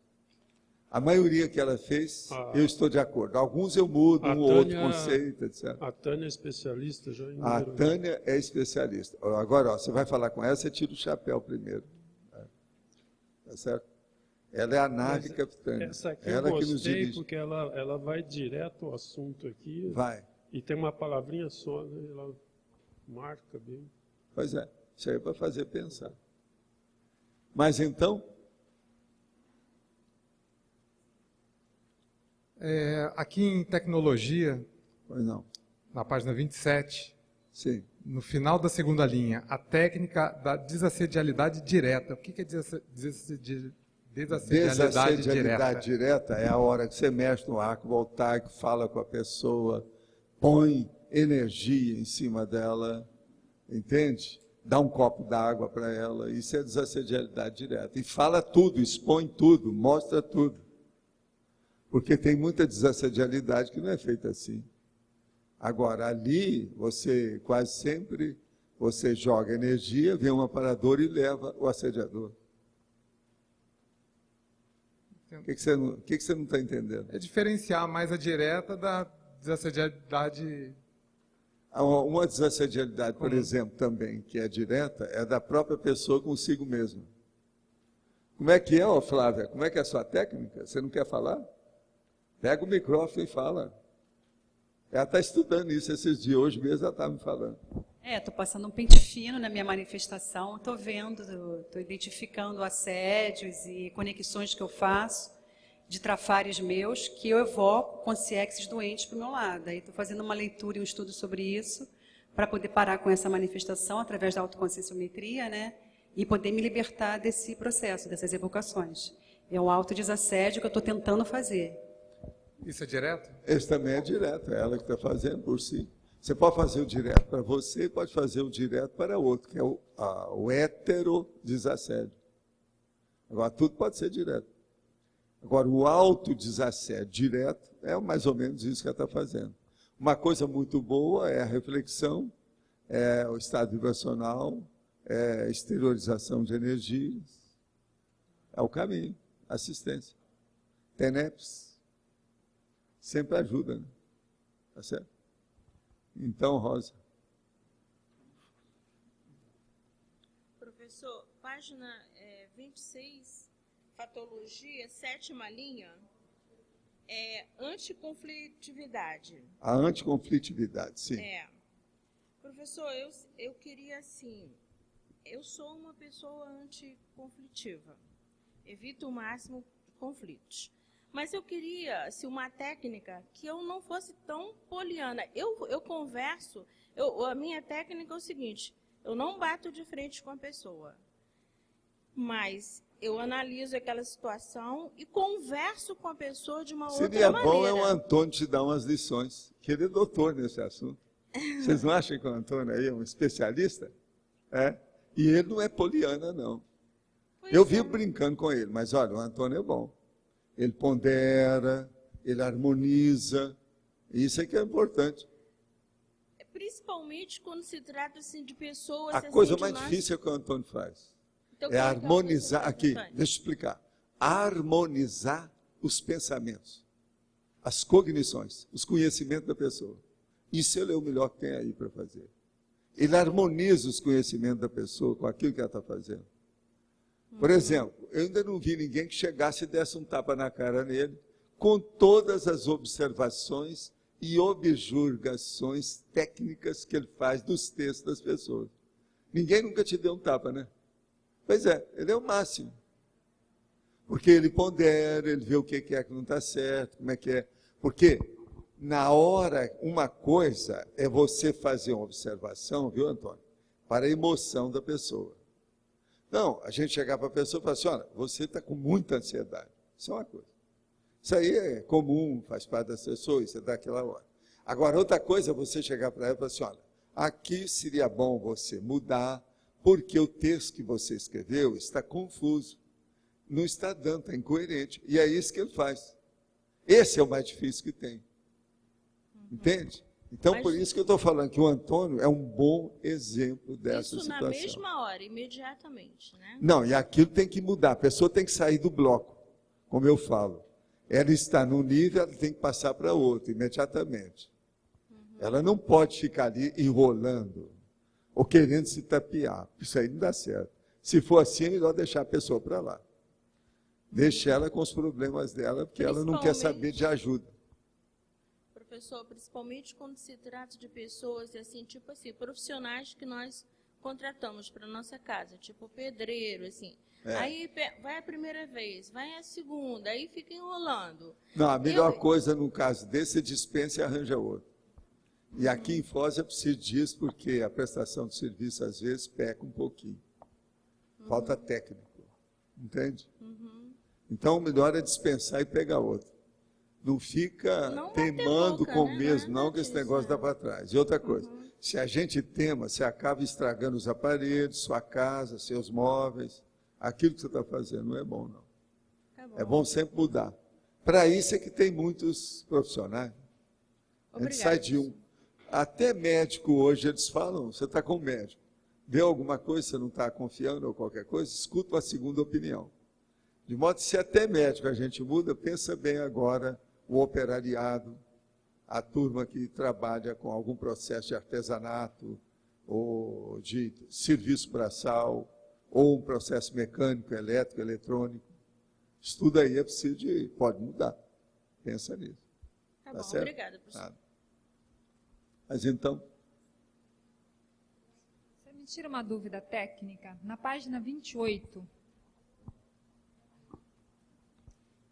S2: A maioria que ela fez, eu estou de acordo. Alguns eu mudo, outro conceito, etc.
S8: A Tânia é especialista já em
S2: A Tânia é especialista. Agora, você vai falar com ela, você tira o chapéu primeiro. Tá certo? Ela é a nave
S8: Mas
S2: capitã.
S8: Essa aqui
S2: Ela
S8: eu
S2: que nos
S8: gostei
S2: dirige.
S8: porque ela vai direto ao assunto aqui.
S2: Vai.
S8: E tem uma palavrinha só, né? Ela marca bem.
S2: Pois é, isso aí é para fazer pensar. Mas então,
S9: Aqui em tecnologia,
S2: pois não.
S9: na página 27,
S2: Sim.
S9: no final da segunda linha, a técnica da desassedialidade direta. O que é desassedialidade direta?
S2: direta é a hora que você mexe no arco voltaico, fala com a pessoa, põe energia em cima dela, entende? Dá um copo d'água para ela, isso é desassedialidade direta. E fala tudo, expõe tudo, mostra tudo. Porque tem muita desassedialidade que não é feita assim. Agora, ali, você quase sempre, você joga energia, vem um aparador e leva o assediador. O que você não está entendendo?
S9: É diferenciar mais a direta da desassedialidade.
S2: Uma desassedialidade, por exemplo, também, que é direta, é da própria pessoa consigo mesma. Como é que é, ó, Flávia? Como é que é a sua técnica? Você não quer falar? Pega o microfone e fala. Ela está estudando isso esses dias, hoje mesmo ela está me falando.
S6: Estou passando um pente fino na minha manifestação, estou vendo, estou identificando assédios e conexões que eu faço de trafares meus, que eu evoco consciências doentes para o meu lado. Aí estou fazendo uma leitura e um estudo sobre isso, para poder parar com essa manifestação através da autoconscienciometria, né? E poder me libertar desse processo, dessas evocações. É um autodesassédio que eu estou tentando fazer.
S9: Isso é direto?
S2: Esse também é direto, é ela que está fazendo por si. Você pode fazer o direto para você e pode fazer o direto para outro, que é o heterodesassédio. Agora, tudo pode ser direto. Agora, o autodesassédio direto é mais ou menos isso que ela está fazendo. Uma coisa muito boa é a reflexão, é o estado vibracional, é a exteriorização de energias, é o caminho, assistência. TENEPS. Sempre ajuda, né? Tá certo? Então, Rosa.
S10: Professor, página 26, Fatologia, 7ª linha, anticonflitividade.
S2: A anticonflitividade, sim.
S10: Professor, eu queria assim, eu sou uma pessoa anticonflitiva, evito o máximo conflitos. Mas eu queria uma técnica que eu não fosse tão poliana. Eu converso, a minha técnica é o seguinte, eu não bato de frente com a pessoa, mas eu analiso aquela situação e converso com a pessoa de uma outra maneira.
S2: Seria bom o Antônio te dar umas lições, que ele é doutor nesse assunto. Vocês não acham que o Antônio aí é um especialista? E ele não é poliana, não. Eu vivo brincando com ele, mas olha, o Antônio é bom. Ele pondera, ele harmoniza, isso é que é importante.
S10: Principalmente quando se trata assim, de pessoas...
S2: A coisa mais difícil é o que o Antônio faz.
S10: Então,
S2: é harmonizar, aqui, deixa eu explicar. Harmonizar os pensamentos, as cognições, os conhecimentos da pessoa. Isso ele é o melhor que tem aí para fazer. Ele harmoniza os conhecimentos da pessoa com aquilo que ela está fazendo. Por exemplo, eu ainda não vi ninguém que chegasse e desse um tapa na cara nele, com todas as observações e objurgações técnicas que ele faz dos textos das pessoas. Ninguém nunca te deu um tapa, né? Pois é, ele é o máximo. Porque ele pondera, ele vê o que é que não está certo, como é que é. Porque na hora, uma coisa é você fazer uma observação, viu, Antônio? Para a emoção da pessoa. Não, a gente chegar para a pessoa e falar assim, olha, você está com muita ansiedade. Isso é uma coisa. Isso aí é comum, faz parte das pessoas, você dá aquela hora. Agora, outra coisa é você chegar para ela e falar assim, olha, aqui seria bom você mudar, porque o texto que você escreveu está confuso. Não está dando, está incoerente. E é isso que ele faz. Esse é o mais difícil que tem. Entende? Então, por isso que eu estou falando que o Antônio é um bom exemplo dessa situação.
S10: Isso na mesma hora, imediatamente, né?
S2: Não, e aquilo tem que mudar. A pessoa tem que sair do bloco, como eu falo. Ela está num nível, ela tem que passar para outro, imediatamente. Ela não pode ficar ali enrolando, ou querendo se tapear. Isso aí não dá certo. Se for assim, é melhor deixar a pessoa para lá. Deixe ela com os problemas dela, porque ela não quer saber de ajuda.
S10: Professor, principalmente quando se trata de pessoas, assim, tipo assim, profissionais que nós contratamos para nossa casa, tipo pedreiro, assim. Aí vai a primeira vez, vai a segunda, aí fica enrolando.
S2: Não, a melhor coisa no caso desse é dispensa e arranja outro. E aqui em Foz é preciso disso, porque a prestação de serviço às vezes peca um pouquinho. Falta técnico, entende? Então o melhor é dispensar e pegar outro. Não fica teimando com o mesmo, não, que esse negócio dá para trás. E outra coisa, se a gente tema, você acaba estragando os aparelhos, sua casa, seus móveis. Aquilo que você está fazendo não é bom, não. É bom sempre mudar. Para isso é que tem muitos profissionais. A gente sai de um. Até médico hoje, eles falam, você está com um médico. Vê alguma coisa, você não está confiando ou qualquer coisa, escuta uma segunda opinião. De modo que se até médico a gente muda, pensa bem agora o operariado, a turma que trabalha com algum processo de artesanato, ou de serviço braçal, ou um processo mecânico, elétrico, eletrônico. Isso tudo aí é preciso de... Pode mudar. Pensa nisso.
S10: Tá bom,
S2: certo?
S10: Obrigada, professor.
S2: Mas então...
S1: Você me tira uma dúvida técnica. Na página 28,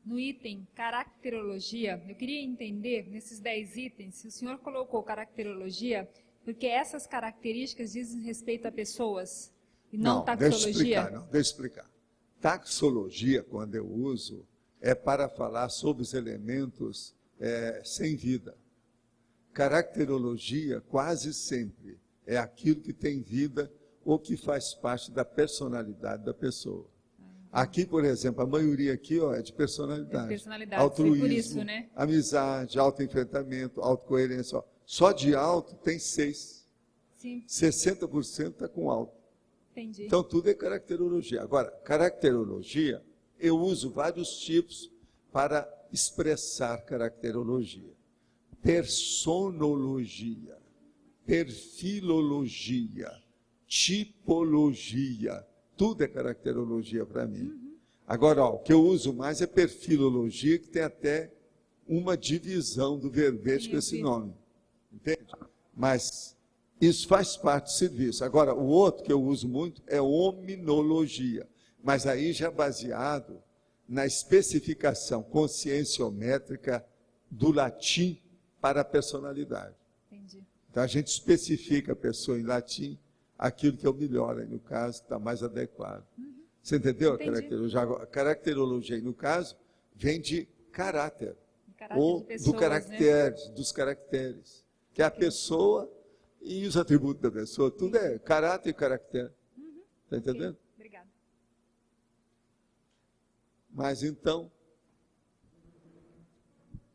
S1: no item caracterologia, eu queria entender, nesses 10 itens, se o senhor colocou caracterologia, porque essas características dizem respeito a pessoas, e não taxologia?
S2: Deixa eu explicar. Taxologia, quando eu uso, é para falar sobre os elementos sem vida. Caracterologia, quase sempre, é aquilo que tem vida ou que faz parte da personalidade da pessoa. Aqui, por exemplo, a maioria aqui é de personalidade.
S1: Personalidade,
S2: altruísmo,
S1: por isso, né?
S2: Amizade, autoenfrentamento, autocoerência. Só de auto tem 6.
S1: Sim.
S2: 60% está com auto.
S1: Entendi.
S2: Então, tudo é caracterologia. Agora, caracterologia, eu uso vários tipos para expressar caracterologia. Personologia, perfilologia, tipologia, tudo é caracterologia para mim. Agora, o que eu uso mais é perfilologia, que tem até uma divisão do verbete com esse nome. Entende? Mas isso faz parte do serviço. Agora, o outro que eu uso muito é hominologia, mas aí já baseado na especificação conscienciométrica do latim para a personalidade.
S1: Entendi.
S2: Então, a gente especifica a pessoa em latim, aquilo que é o melhor, aí, no caso, está mais adequado. Você entendeu? A caracterologia? A caracterologia, aí, no caso, vem de caráter, ou
S1: de pessoas,
S2: do caracteres, dos caracteres, que é a pessoa e os atributos da pessoa. Tudo é caráter e caractere. Está entendendo?
S1: Obrigada.
S11: Mas então...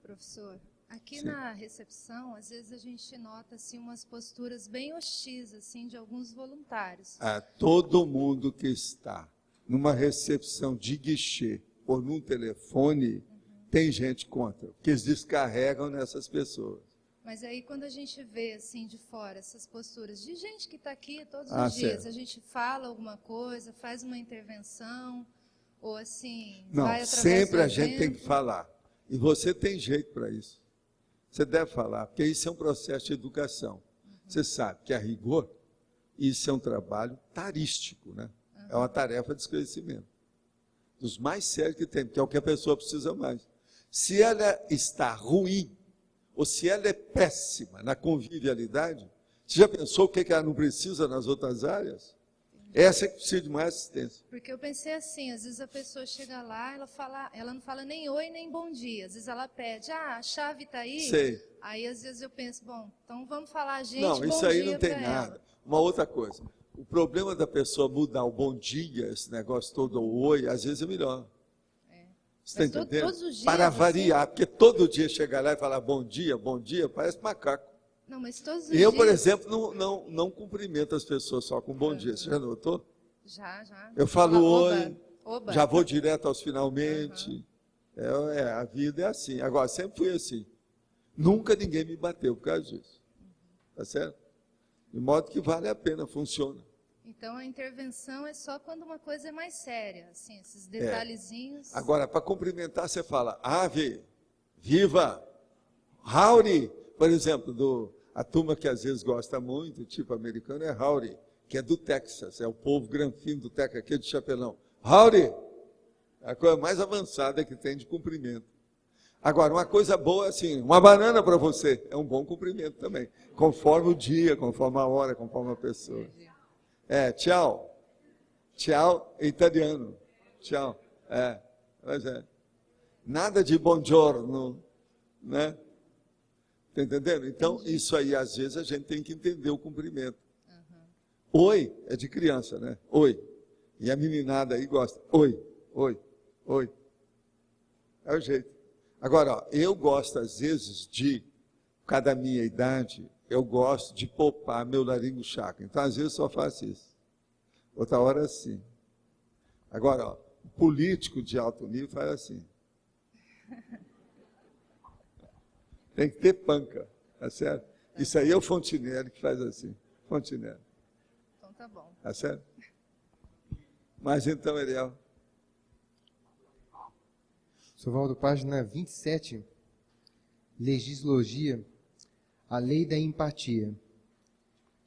S12: Professor, aqui na recepção, às vezes a gente nota assim, umas posturas bem hostis assim, de alguns voluntários.
S2: Todo mundo que está numa recepção de guichê ou num telefone, tem gente contra, que eles descarregam nessas pessoas.
S12: Mas aí quando a gente vê assim de fora essas posturas de gente que está aqui todos os dias, a gente fala alguma coisa, faz uma intervenção, ou assim,
S2: não,
S12: vai através
S2: sempre
S12: do
S2: a gente tem que falar. E você tem jeito para isso. Você deve falar, porque isso é um processo de educação. Você sabe que, a rigor, isso é um trabalho tarístico, né? É uma tarefa de esclarecimento. Dos mais sérios que tem, que é o que a pessoa precisa mais. Se ela está ruim, ou se ela é péssima na convivialidade, você já pensou o que ela não precisa nas outras áreas? Essa é que precisa de mais assistência.
S12: Porque eu pensei assim, às vezes a pessoa chega lá, ela não fala nem oi, nem bom dia. Às vezes ela pede, a chave está aí.
S2: Sei.
S12: Aí às vezes eu penso, bom, então vamos falar a gente,
S2: não,
S12: bom
S2: isso aí
S12: dia
S2: não tem
S12: pra
S2: nada.
S12: ela.
S2: Uma outra coisa, o problema da pessoa mudar o bom dia, esse negócio todo, o oi, às vezes é melhor. Você está entendendo?
S12: Todos os dias,
S2: para variar, porque todo dia chegar lá e falar bom dia, parece macaco.
S12: Não, mas todos os
S2: Eu,
S12: dias...
S2: por exemplo, não cumprimento as pessoas só com bom dia. Você já notou?
S12: Já.
S2: Eu falo oi,
S12: oba.
S2: já vou direto aos finalmente. A vida é assim. Agora, sempre fui assim. Nunca ninguém me bateu por causa disso. Tá certo? De modo que vale a pena, funciona.
S12: Então, a intervenção é só quando uma coisa é mais séria, assim, esses detalhezinhos.
S2: Agora, para cumprimentar, você fala, ave, viva, howdy. Por exemplo, a turma que às vezes gosta muito, tipo americano, é howdy, que é do Texas, é o povo granfino do Texas, aquele de chapelão. Howdy! É a coisa mais avançada que tem de cumprimento. Agora, uma coisa boa é assim, uma banana para você, é um bom cumprimento também, conforme o dia, conforme a hora, conforme a pessoa. Tchau. Tchau em italiano. Tchau. Mas nada de buongiorno, né? Tá entendendo? Então, isso aí, às vezes, a gente tem que entender o cumprimento. Oi é de criança, né? Oi. E a meninada aí gosta. Oi, oi, oi. É o jeito. Agora, ó, eu gosto, às vezes, por causa da minha idade, eu gosto de poupar meu laringo chakra. Então, às vezes, só faço isso. Outra hora, assim. Agora, ó, o político de alto nível faz assim. Tem que ter panca, tá certo? Isso aí é o Fontinelli que faz assim. Fontinelli.
S12: Então, tá bom.
S2: Tá certo? Mas então, Ariel.
S11: Sr. Valdo, página 27, Legislogia, a lei da empatia.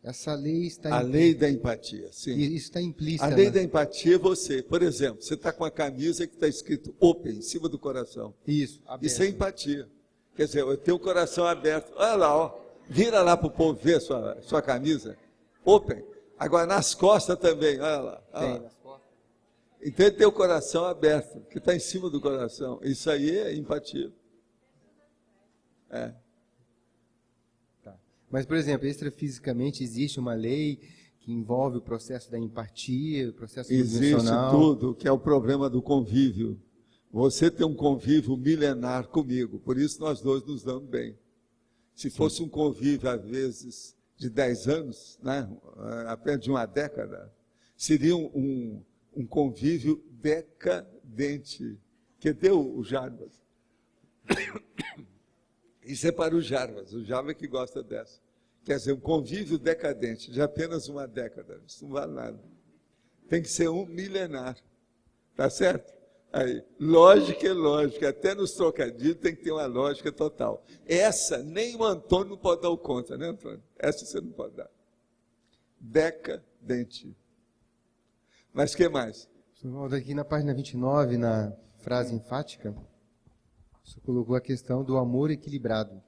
S11: Essa lei está...
S2: A lei da empatia, sim.
S11: Isso está implícita.
S2: A lei da empatia é você. Por exemplo, você está com uma camisa que está escrito open, em cima do coração.
S11: Isso, aberto.
S2: Isso é empatia. Quer dizer, eu tenho o coração aberto. Olha lá, ó. Vira lá para o povo ver sua camisa. Open. Agora, nas costas também, olha lá. Olha lá. Então ele tem o coração aberto, que está em cima do coração. Isso aí é empatia.
S11: Tá. Mas, por exemplo, extrafisicamente existe uma lei que envolve o processo da empatia, o processo
S2: existe tudo, que é o problema do convívio. Você tem um convívio milenar comigo, por isso nós dois nos damos bem. Se fosse um convívio, às vezes, de 10 anos, né, apenas de uma década, seria um convívio decadente. Que deu o Jarbas. Isso é para o Jarbas que gosta dessa. Quer dizer, um convívio decadente de apenas uma década. Isso não vale nada. Tem que ser um milenar. Tá certo? Aí, lógica é lógica. Até nos trocadilhos tem que ter uma lógica total. Essa, nem o Antônio não pode dar o conta, né, Antônio? Essa você não pode dar. Decadente. Mas o que mais?
S11: Aqui na página 29, na frase enfática, você colocou a questão do amor equilibrado.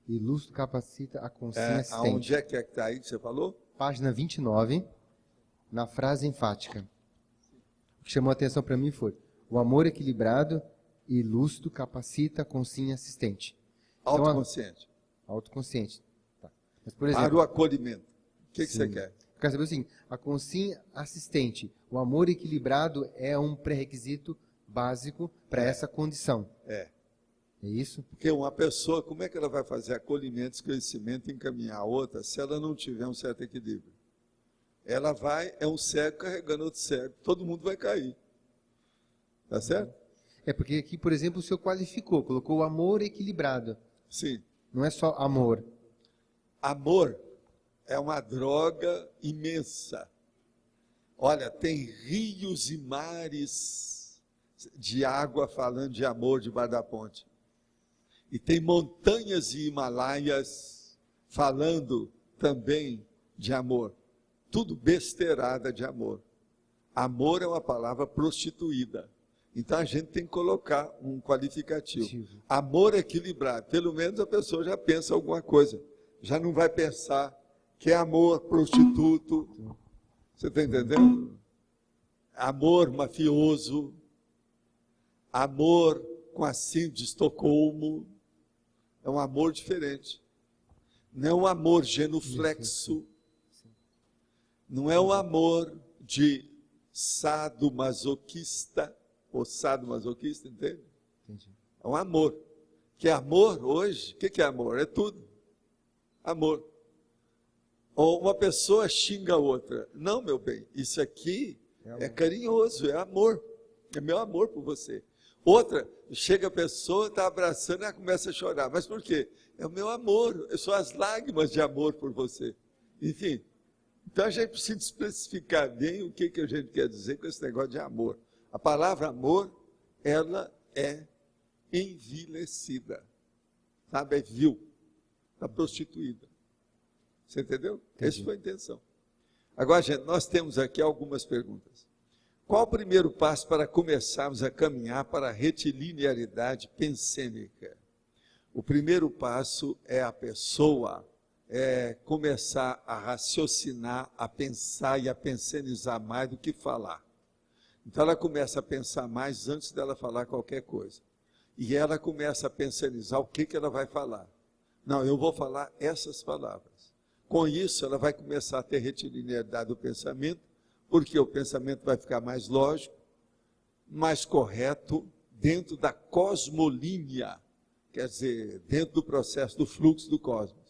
S11: E lustro capacita a consciência assistente.
S2: Aonde é que está aí que você falou?
S11: Página 29, na frase enfática. O que chamou a atenção para mim foi: o amor equilibrado e lustro capacita a consciência assistente. Então,
S2: autoconsciente.
S11: Autoconsciente. Tá. Mas, por exemplo,
S2: para o acolhimento. O que você quer?
S11: Eu quero saber assim, a consciência assistente, o amor equilibrado é um pré-requisito básico para essa condição. É isso?
S2: Porque uma pessoa, como é que ela vai fazer acolhimento, crescimento e encaminhar a outra se ela não tiver um certo equilíbrio? Ela é um cego carregando outro cego, todo mundo vai cair. Tá certo?
S11: É porque aqui, por exemplo, o senhor qualificou, colocou o amor equilibrado.
S2: Sim.
S11: Não é só amor.
S2: Amor é uma droga imensa. Olha, tem rios e mares de água falando de amor debaixo da ponte. E tem montanhas e Himalaias falando também de amor. Tudo besteirada de amor. Amor é uma palavra prostituída. Então a gente tem que colocar um qualificativo. Amor equilibrado. Pelo menos a pessoa já pensa alguma coisa. Já não vai pensar que é amor prostituto. Você está entendendo? Amor mafioso. Amor com a síndrome de Estocolmo. É um amor diferente. Não é um amor genuflexo. Não é um amor de sadomasoquista. Ou sadomasoquista, entende?
S11: Entendi.
S2: É um amor. Que é amor hoje? O que é amor? É tudo. Amor. Ou uma pessoa xinga a outra. Não, meu bem, isso aqui é carinhoso, é amor. É meu amor por você. Outra, chega a pessoa, está abraçando e ela começa a chorar. Mas por quê? É o meu amor, são as lágrimas de amor por você. Enfim, Então a gente precisa especificar bem o que a gente quer dizer com esse negócio de amor. A palavra amor, ela é envilecida, sabe? É vil, está prostituída. Você entendeu? Essa foi a intenção. Agora, gente, nós temos aqui algumas perguntas. Qual o primeiro passo para começarmos a caminhar para a retilinearidade pensênica? O primeiro passo é a pessoa começar a raciocinar, a pensar e a pensenizar mais do que falar. Então ela começa a pensar mais antes dela falar qualquer coisa. E ela começa a pensenizar o que ela vai falar. Não, eu vou falar essas palavras. Com isso, ela vai começar a ter retilinearidade do pensamento, porque o pensamento vai ficar mais lógico, mais correto, dentro da cosmolínea, quer dizer, dentro do processo do fluxo do cosmos.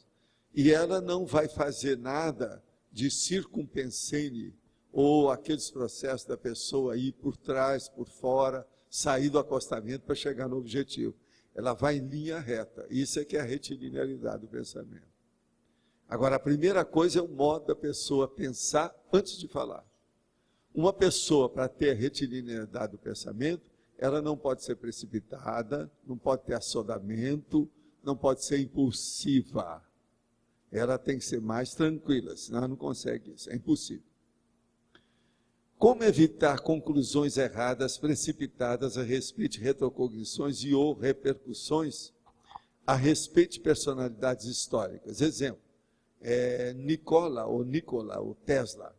S2: E ela não vai fazer nada de circumpensene, ou aqueles processos da pessoa ir por trás, por fora, sair do acostamento para chegar no objetivo. Ela vai em linha reta. Isso é que é a retilinearidade do pensamento. Agora, a primeira coisa é o modo da pessoa pensar antes de falar. Uma pessoa, para ter a retilinearidade do pensamento, ela não pode ser precipitada, não pode ter assodamento, não pode ser impulsiva. Ela tem que ser mais tranquila, senão ela não consegue isso, é impossível. Como evitar conclusões erradas, precipitadas a respeito de retrocognições e ou repercussões a respeito de personalidades históricas? Exemplo, Nikola ou Tesla.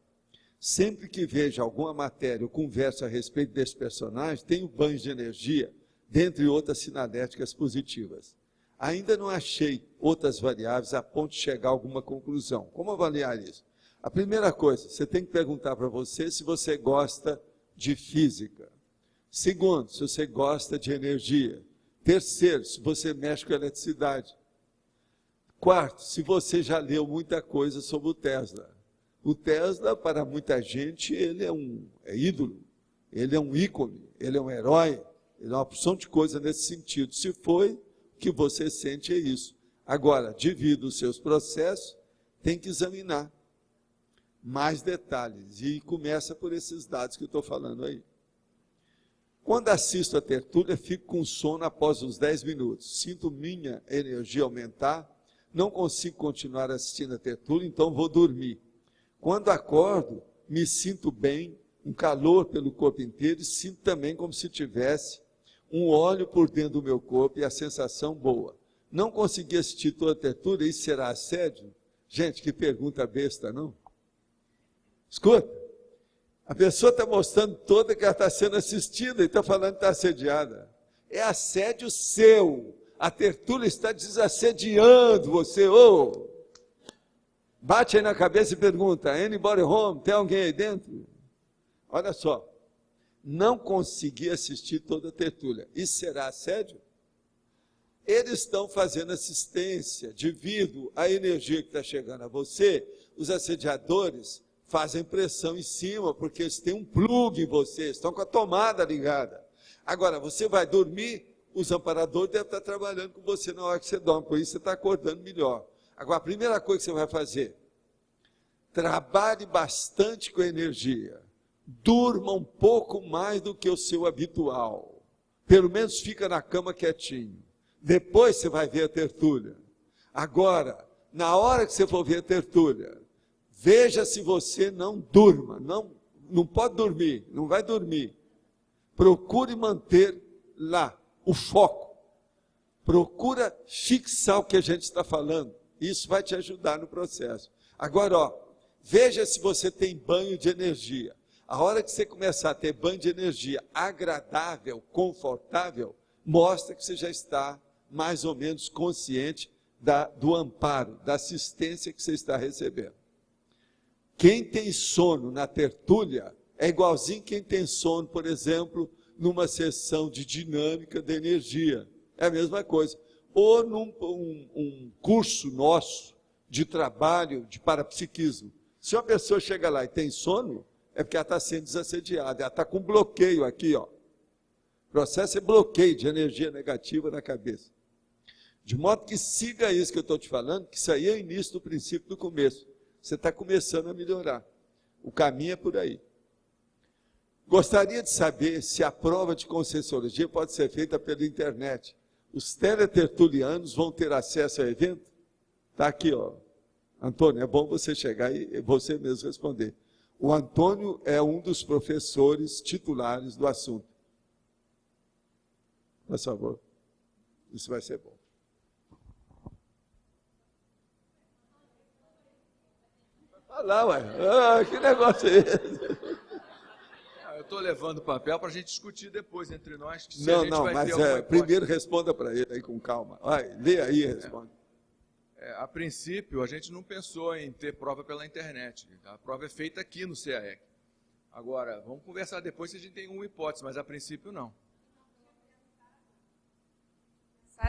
S2: Sempre que vejo alguma matéria ou conversa a respeito desse personagem, tenho banhos de energia, dentre outras sinaléticas positivas. Ainda não achei outras variáveis a ponto de chegar a alguma conclusão. Como avaliar isso? A primeira coisa, você tem que perguntar para você se você gosta de física. Segundo, se você gosta de energia. Terceiro, se você mexe com eletricidade. Quarto, se você já leu muita coisa sobre o Tesla. O Tesla, para muita gente, ele é ídolo, ele é um ícone, ele é um herói, ele é uma porção de coisa nesse sentido. Se foi, o que você sente é isso. Agora, devido aos seus processos, tem que examinar mais detalhes. E começa por esses dados que eu estou falando aí. Quando assisto a tertúlia, fico com sono após os 10 minutos. Sinto minha energia aumentar, não consigo continuar assistindo a tertúlia, então vou dormir. Quando acordo, me sinto bem, um calor pelo corpo inteiro, e sinto também como se tivesse um óleo por dentro do meu corpo e a sensação boa. Não consegui assistir toda a tertúlia, isso será assédio? Gente, que pergunta besta, não? Escuta, a pessoa está mostrando toda que ela está sendo assistida e está falando que está assediada. É assédio seu. A tertúlia está desassediando você. Bate aí na cabeça e pergunta, anybody home? Tem alguém aí dentro? Olha só, não consegui assistir toda a tertúlia. Isso será assédio? Eles estão fazendo assistência devido à energia que está chegando a você. Os assediadores fazem pressão em cima, porque eles têm um plug em você, estão com a tomada ligada. Agora, você vai dormir, os amparadores devem estar trabalhando com você na hora que você dorme, por isso você está acordando melhor. Agora, a primeira coisa que você vai fazer, trabalhe bastante com a energia. Durma um pouco mais do que o seu habitual. Pelo menos fica na cama quietinho. Depois você vai ver a tertúlia. Agora, na hora que você for ver a tertúlia, veja se você não durma. Não pode dormir, não vai dormir. Procure manter lá o foco. Procura fixar o que a gente está falando. Isso vai te ajudar no processo. Agora, veja se você tem banho de energia. A hora que você começar a ter banho de energia agradável, confortável, mostra que você já está mais ou menos consciente do amparo, da assistência que você está recebendo. Quem tem sono na tertúlia é igualzinho quem tem sono, por exemplo, numa sessão de dinâmica da energia. É a mesma coisa. Ou num curso nosso de trabalho de parapsiquismo. Se uma pessoa chega lá e tem sono, é porque ela está sendo desassediada, ela está com bloqueio aqui, ó. O processo é bloqueio de energia negativa na cabeça. De modo que siga isso que eu estou te falando, que isso aí é o início do princípio do começo. Você está começando a melhorar. O caminho é por aí. Gostaria de saber se a prova de Conscienciologia pode ser feita pela internet. Os teletertulianos vão ter acesso ao evento? Está aqui, ó. Antônio, é bom você chegar e você mesmo responder. O Antônio é um dos professores titulares do assunto. Por favor. Isso vai ser bom. Olha lá, ué. Ah, que negócio é esse?
S3: Eu estou levando papel para a gente discutir depois entre nós. Se
S2: Não,
S3: a gente
S2: não,
S3: vai
S2: mas
S3: ter
S2: primeiro responda para ele aí com calma. Vai, lê aí e responde.
S3: A princípio, a gente não pensou em ter prova pela internet. A prova é feita aqui no CAEC. Agora, vamos conversar depois se a gente tem uma hipótese, mas a princípio não.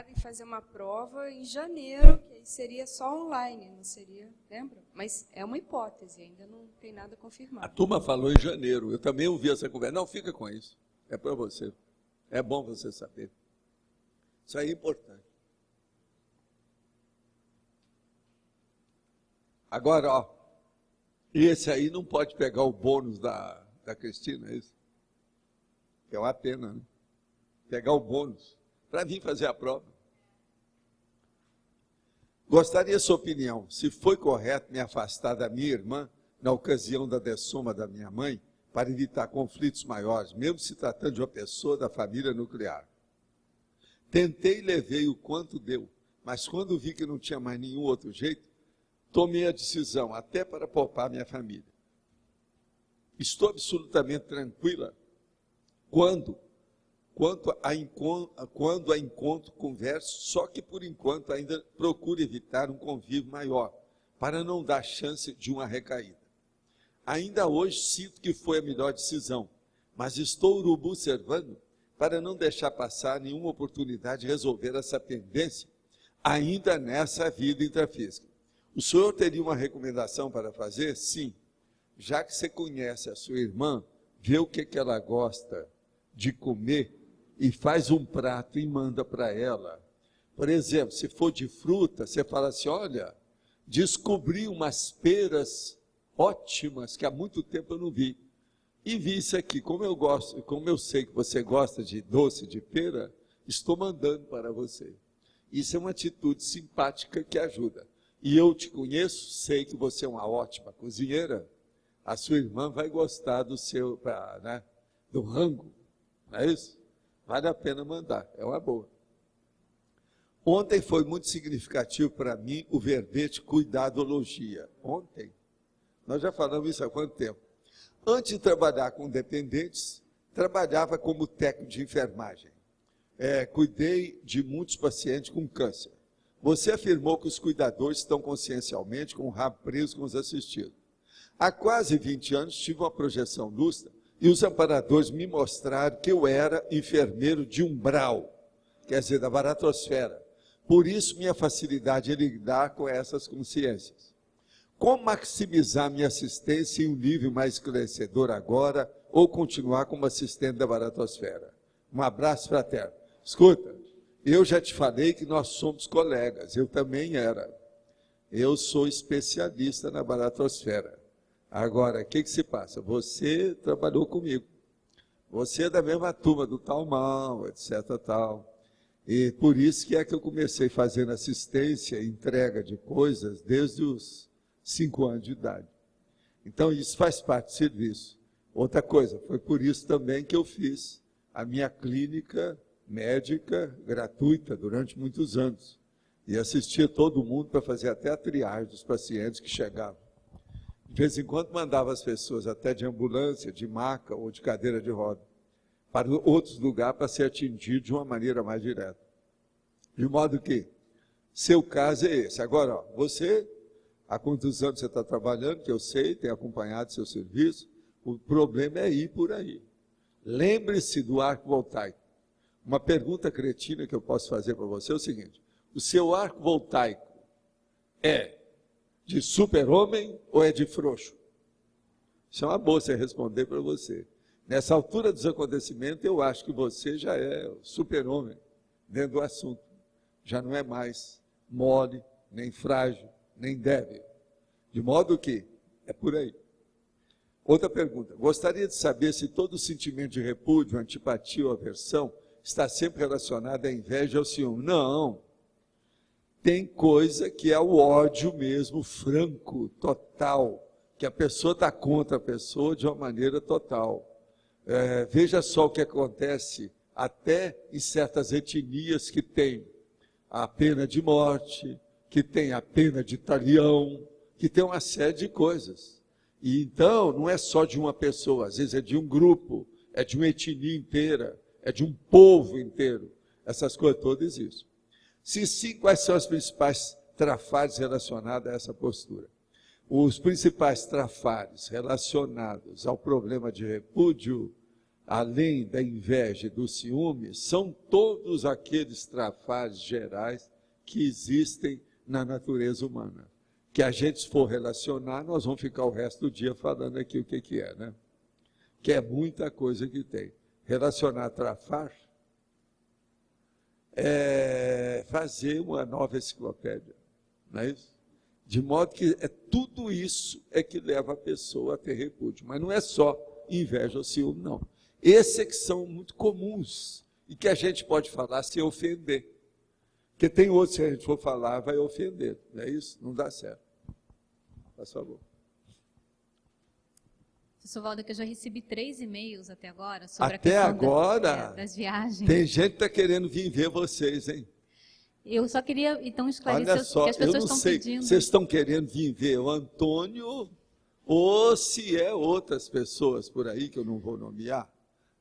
S7: Em fazer uma prova em janeiro, que aí seria só online, não seria, lembra? Mas é uma hipótese, ainda não tem nada confirmado.
S2: A turma falou em janeiro, eu também ouvi essa conversa. Não, fica com isso, é para você. É bom você saber. Isso aí é importante. Agora, ó, esse aí não pode pegar o bônus da Cristina, é isso? É uma pena, né? Pegar o bônus para vir fazer a prova. Gostaria da sua opinião, se foi correto me afastar da minha irmã na ocasião da dessoma da minha mãe, para evitar conflitos maiores, mesmo se tratando de uma pessoa da família nuclear. Tentei e levei o quanto deu, mas quando vi que não tinha mais nenhum outro jeito, tomei a decisão, até para poupar minha família. Estou absolutamente tranquila quando a encontro, converso, só que por enquanto ainda procuro evitar um convívio maior, para não dar chance de uma recaída. Ainda hoje sinto que foi a melhor decisão, mas estou observando para não deixar passar nenhuma oportunidade de resolver essa pendência, ainda nessa vida intrafísica. O senhor teria uma recomendação para fazer? Sim. Já que você conhece a sua irmã, vê o que ela gosta de comer, e faz um prato e manda para ela. Por exemplo, se for de fruta, você fala assim, olha, descobri umas peras ótimas que há muito tempo eu não vi. E vi isso aqui, como eu sei que você gosta de doce de pera, estou mandando para você. Isso é uma atitude simpática que ajuda. E eu te conheço, sei que você é uma ótima cozinheira, a sua irmã vai gostar do seu, do rango, não é isso? Vale a pena mandar, é uma boa. Ontem foi muito significativo para mim o verbete cuidadologia. Ontem, nós já falamos isso há quanto tempo? Antes de trabalhar com dependentes, trabalhava como técnico de enfermagem. Cuidei de muitos pacientes com câncer. Você afirmou que os cuidadores estão consciencialmente com o rabo preso com os assistidos. Há quase 20 anos tive uma projeção lúcida e os amparadores me mostraram que eu era enfermeiro de umbral, quer dizer, da baratosfera. Por isso, minha facilidade em lidar com essas consciências. Como maximizar minha assistência em um nível mais esclarecedor agora, ou continuar como assistente da baratosfera? Um abraço fraterno. Escuta, eu já te falei que nós somos colegas, eu também era. Eu sou especialista na baratosfera. Agora, o que se passa? Você trabalhou comigo. Você é da mesma turma do tal mal, etc. tal. E por isso que eu comecei fazendo assistência, entrega de coisas desde os 5 anos de idade. Então, isso faz parte do serviço. Outra coisa, foi por isso também que eu fiz a minha clínica médica gratuita durante muitos anos. E assistia todo mundo para fazer até a triagem dos pacientes que chegavam. De vez em quando mandava as pessoas até de ambulância, de maca ou de cadeira de roda, para outros lugares para ser atendido de uma maneira mais direta. De modo que, seu caso é esse. Agora, ó, você, há quantos anos você está trabalhando, que eu sei, tem acompanhado seu serviço, o problema é ir por aí. Lembre-se do arco voltaico. Uma pergunta cretina que eu posso fazer para você é o seguinte, o seu arco voltaico é de super-homem ou é de frouxo? Isso é uma boa você responder para você. Nessa altura dos acontecimentos, eu acho que você já é super-homem dentro do assunto. Já não é mais mole, nem frágil, nem débil. De modo que é por aí. Outra pergunta. Gostaria de saber se todo sentimento de repúdio, antipatia ou aversão está sempre relacionado à inveja ou ao ciúme. Não. Tem coisa que é o ódio mesmo, franco, total, que a pessoa está contra a pessoa de uma maneira total. Veja só o que acontece até em certas etnias que tem a pena de morte, que tem a pena de talião, que tem uma série de coisas. E então, não é só de uma pessoa, às vezes é de um grupo, é de uma etnia inteira, é de um povo inteiro. Essas coisas todas existem. Se sim, quais são os principais trafares relacionados a essa postura? Os principais trafares relacionados ao problema de repúdio, além da inveja e do ciúme, são todos aqueles trafares gerais que existem na natureza humana. Que a gente, se for relacionar, nós vamos ficar o resto do dia falando aqui o que é, né? Que é muita coisa que tem. Relacionar trafar é fazer uma nova enciclopédia, não é isso? De modo que tudo isso é que leva a pessoa a ter repúdio. Mas não é só inveja ou ciúme, não. Esses é que são muito comuns e que a gente pode falar sem ofender. Porque tem outros que a gente for falar, vai ofender. Não é isso? Não dá certo. Por favor.
S4: Professor Waldo, que eu já recebi 3 e-mails até agora sobre
S2: até
S4: a questão
S2: agora,
S4: das viagens.
S2: Tem gente que está querendo vir ver vocês, hein?
S4: Eu só queria, então, esclarecer
S2: Olha só,
S4: o que as pessoas estão pedindo.
S2: Vocês estão querendo vir ver o Antônio ou se é outras pessoas por aí que eu não vou nomear?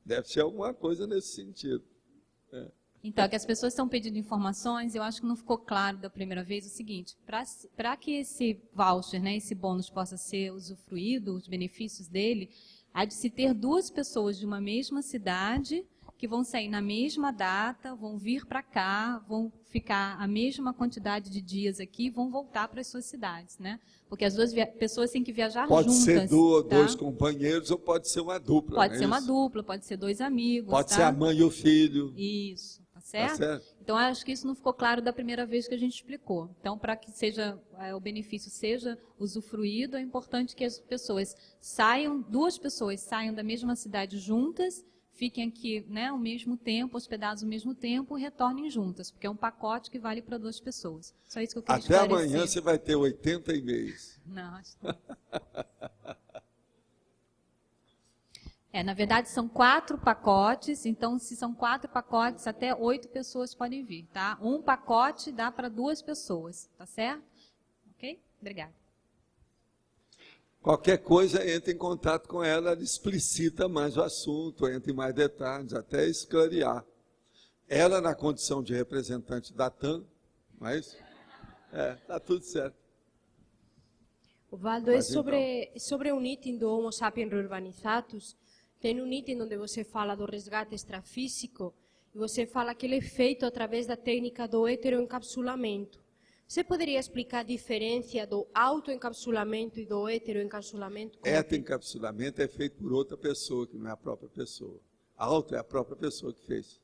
S2: Deve ser alguma coisa nesse sentido.
S4: Então, que as pessoas estão pedindo informações, eu acho que não ficou claro da primeira vez o seguinte, para que esse voucher, né, esse bônus possa ser usufruído, os benefícios dele, há de se ter 2 pessoas de uma mesma cidade que vão sair na mesma data, vão vir para cá, vão ficar a mesma quantidade de dias aqui e vão voltar para as suas cidades, né? Porque as 2 pessoas têm que viajar juntas.
S2: Pode ser
S4: tá?
S2: 2 companheiros ou pode ser uma dupla.
S4: Pode ser uma dupla, pode ser 2 amigos.
S2: Pode ser a mãe e o filho.
S4: Isso. Certo?
S2: Tá certo?
S4: Então, acho que isso não ficou claro da primeira vez que a gente explicou. Então, para que seja o benefício seja usufruído, é importante que as pessoas saiam, 2 pessoas saiam da mesma cidade juntas, fiquem aqui, né, ao mesmo tempo, hospedados ao mesmo tempo, e retornem juntas, porque é um pacote que vale para 2 pessoas. Só isso que eu queria
S2: Até
S4: esclarecer.
S2: amanhã você vai ter 80 e-mails.
S4: Não, acho que não. Na verdade, são 4 pacotes, então, se são 4 pacotes, até 8 pessoas podem vir, tá? Um pacote dá para 2 pessoas, tá certo? Ok? Obrigada.
S2: Qualquer coisa, entra em contato com ela, ela explicita mais o assunto, entra em mais detalhes, até esclarear. Ela, na condição de representante da TAM, mas está tudo certo.
S13: Valdo, é sobre um item do Homo sapiens reurbanizatus. Tem um item onde você fala do resgate extrafísico e você fala que ele é feito através da técnica do heteroencapsulamento. Você poderia explicar a diferença do autoencapsulamento e do heteroencapsulamento?
S2: Heteroencapsulamento é feito por outra pessoa, que não é a própria pessoa. Auto é a própria pessoa que fez.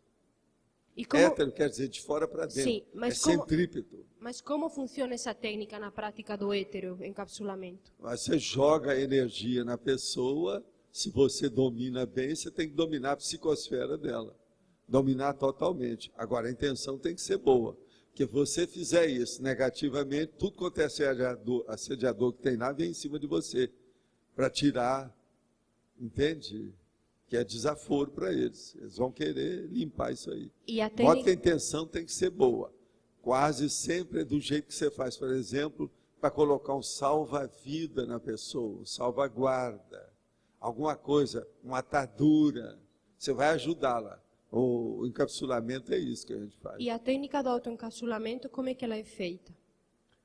S2: Hétero quer dizer de fora para dentro. Sim, mas centrípeto.
S13: Mas como funciona essa técnica na prática do heteroencapsulamento?
S2: Você joga energia na pessoa. Se você domina bem, você tem que dominar a psicosfera dela. Dominar totalmente. Agora, a intenção tem que ser boa. Porque você fizer isso negativamente, tudo quanto é assediador que tem lá, vem em cima de você. Para tirar, entende? Que é desaforo para eles. Eles vão querer limpar isso aí. Modo que a intenção tem que ser boa. Quase sempre é do jeito que você faz, por exemplo, para colocar um salva-vida na pessoa, um salvaguarda. Alguma coisa, uma atadura, você vai ajudá-la. O encapsulamento é isso que a gente faz.
S13: E a técnica do autoencapsulamento, como é que ela é feita?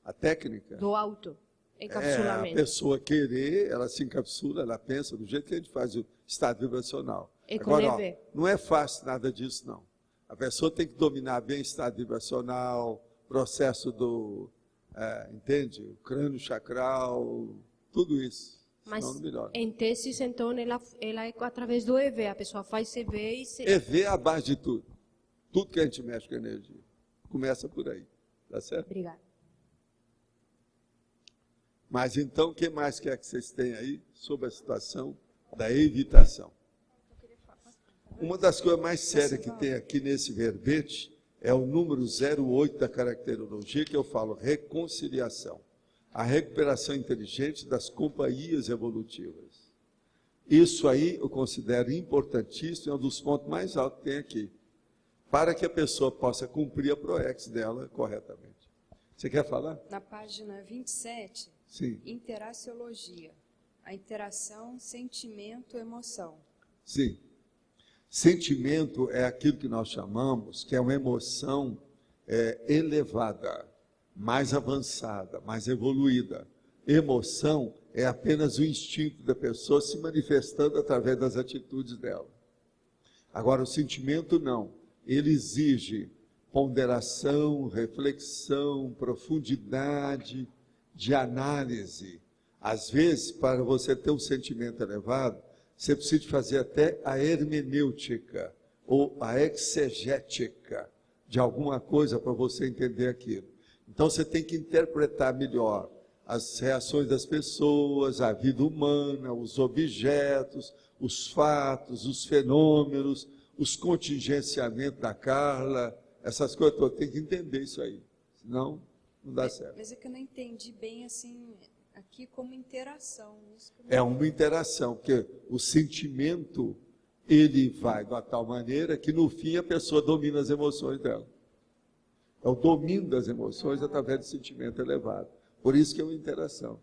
S2: A técnica?
S13: Do autoencapsulamento.
S2: A pessoa querer, ela se encapsula, ela pensa do jeito que a gente faz o estado vibracional. Agora, não é fácil nada disso, não. A pessoa tem que dominar bem o estado vibracional, processo do, entende? O crânio chakral, tudo isso.
S13: Mas, em teses, então, ela é através do EV. A pessoa faz EV e...
S2: EV é a base de tudo. Tudo que a gente mexe com energia. Começa por aí. Tá certo?
S13: Obrigada.
S2: Mas então, o que mais quer que vocês tenham aí sobre a situação da evitação? Uma das coisas mais sérias que tem aqui nesse verbete é o número 08 da caracterologia, que eu falo reconciliação. A recuperação inteligente das companhias evolutivas. Isso aí eu considero importantíssimo, é um dos pontos mais altos que tem aqui, para que a pessoa possa cumprir a PROEX dela corretamente. Você quer falar?
S7: Na página 27,
S2: Sim.
S7: Interaciologia. A interação, sentimento, emoção.
S2: Sim. Sentimento é aquilo que nós chamamos, que é uma emoção elevada, mais avançada, mais evoluída. Emoção é apenas o instinto da pessoa se manifestando através das atitudes dela. Agora, o sentimento não. Ele exige ponderação, reflexão, profundidade de análise. Às vezes, para você ter um sentimento elevado, você precisa fazer até a hermenêutica ou a exegética de alguma coisa para você entender aquilo. Então, você tem que interpretar melhor as reações das pessoas, a vida humana, os objetos, os fatos, os fenômenos, os contingenciamentos da Carla, essas coisas todas. Tem que entender isso aí, senão não dá certo.
S7: Mas é que eu não entendi bem, assim, aqui como interação.
S2: É uma interação, porque o sentimento, ele vai de uma tal maneira que, no fim, a pessoa domina as emoções dela. É o domínio das emoções através do sentimento elevado. Por isso que é uma interação.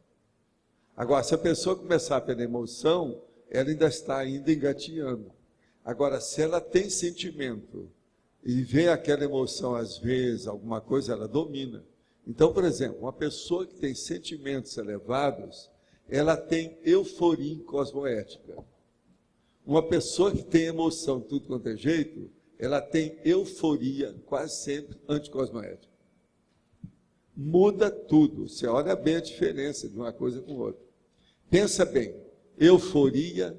S2: Agora, se a pessoa começar pela emoção, ela ainda está engatinhando. Agora, se ela tem sentimento e vê aquela emoção, às vezes, alguma coisa, ela domina. Então, por exemplo, uma pessoa que tem sentimentos elevados, ela tem euforia cosmoética. Uma pessoa que tem emoção, tudo quanto é jeito, ela tem euforia, quase sempre, anticosmoética. Muda tudo. Você olha bem a diferença de uma coisa com outra. Pensa bem. Euforia,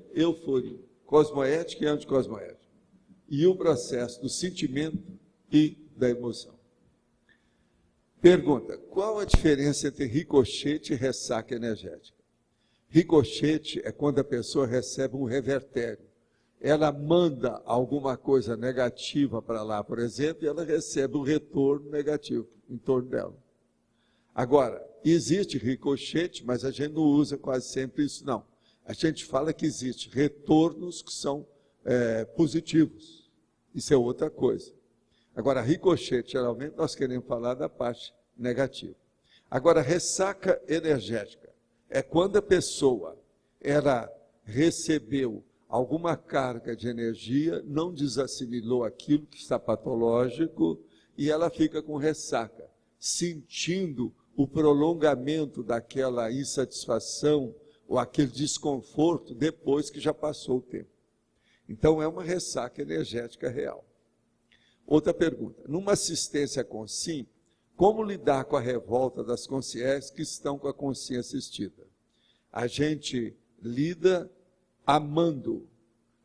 S2: cosmoética e anticosmoética. E o processo do sentimento e da emoção. Pergunta, qual a diferença entre ricochete e ressaca energética? Ricochete é quando a pessoa recebe um revertério. Ela manda alguma coisa negativa para lá, por exemplo, e ela recebe um retorno negativo em torno dela. Agora, existe ricochete, mas a gente não usa quase sempre isso, não. A gente fala que existe retornos que são positivos. Isso é outra coisa. Agora, ricochete, geralmente, nós queremos falar da parte negativa. Agora, ressaca energética é quando a pessoa, ela recebeu alguma carga de energia, não desassimilou aquilo que está patológico e ela fica com ressaca, sentindo o prolongamento daquela insatisfação ou aquele desconforto depois que já passou o tempo. Então, é uma ressaca energética real. Outra pergunta. Numa assistência consciente, como lidar com a revolta das consciências que estão com a consciência assistida? A gente lida amando.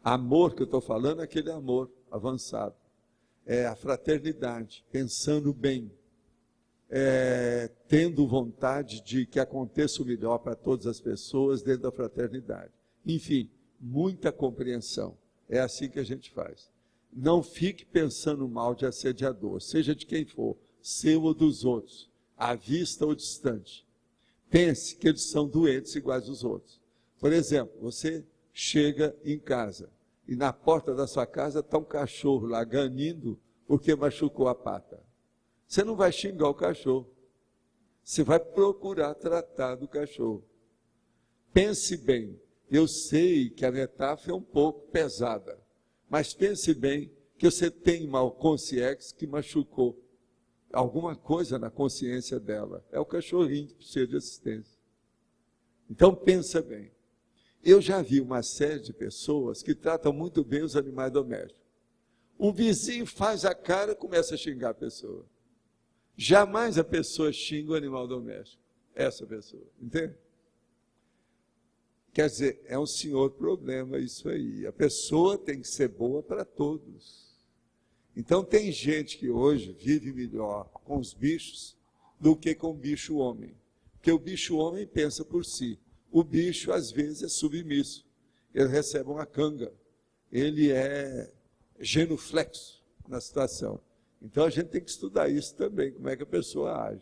S2: Amor que eu estou falando é aquele amor avançado. É a fraternidade, pensando bem. Tendo vontade de que aconteça o melhor para todas as pessoas dentro da fraternidade. Enfim, muita compreensão. É assim que a gente faz. Não fique pensando mal de assediador, seja de quem for, seu ou dos outros, à vista ou distante. Pense que eles são doentes iguais aos outros. Por exemplo, você chega em casa e na porta da sua casa está um cachorro lá ganindo porque machucou a pata. Você não vai xingar o cachorro. Você vai procurar tratar do cachorro. Pense bem. Eu sei que a metáfora é um pouco pesada, mas pense bem que você tem uma consciência que machucou alguma coisa na consciência dela. É o cachorrinho que precisa de assistência. Então, pensa bem. Eu já vi uma série de pessoas que tratam muito bem os animais domésticos. O vizinho faz a cara e começa a xingar a pessoa. Jamais a pessoa xinga o animal doméstico. Essa pessoa, entende? Quer dizer, é um senhor problema isso aí. A pessoa tem que ser boa para todos. Então tem gente que hoje vive melhor com os bichos do que com o bicho homem. Porque o bicho-homem pensa por si. O bicho, às vezes, é submisso. Ele recebe uma canga. Ele é genuflexo na situação. Então, a gente tem que estudar isso também, como é que a pessoa age.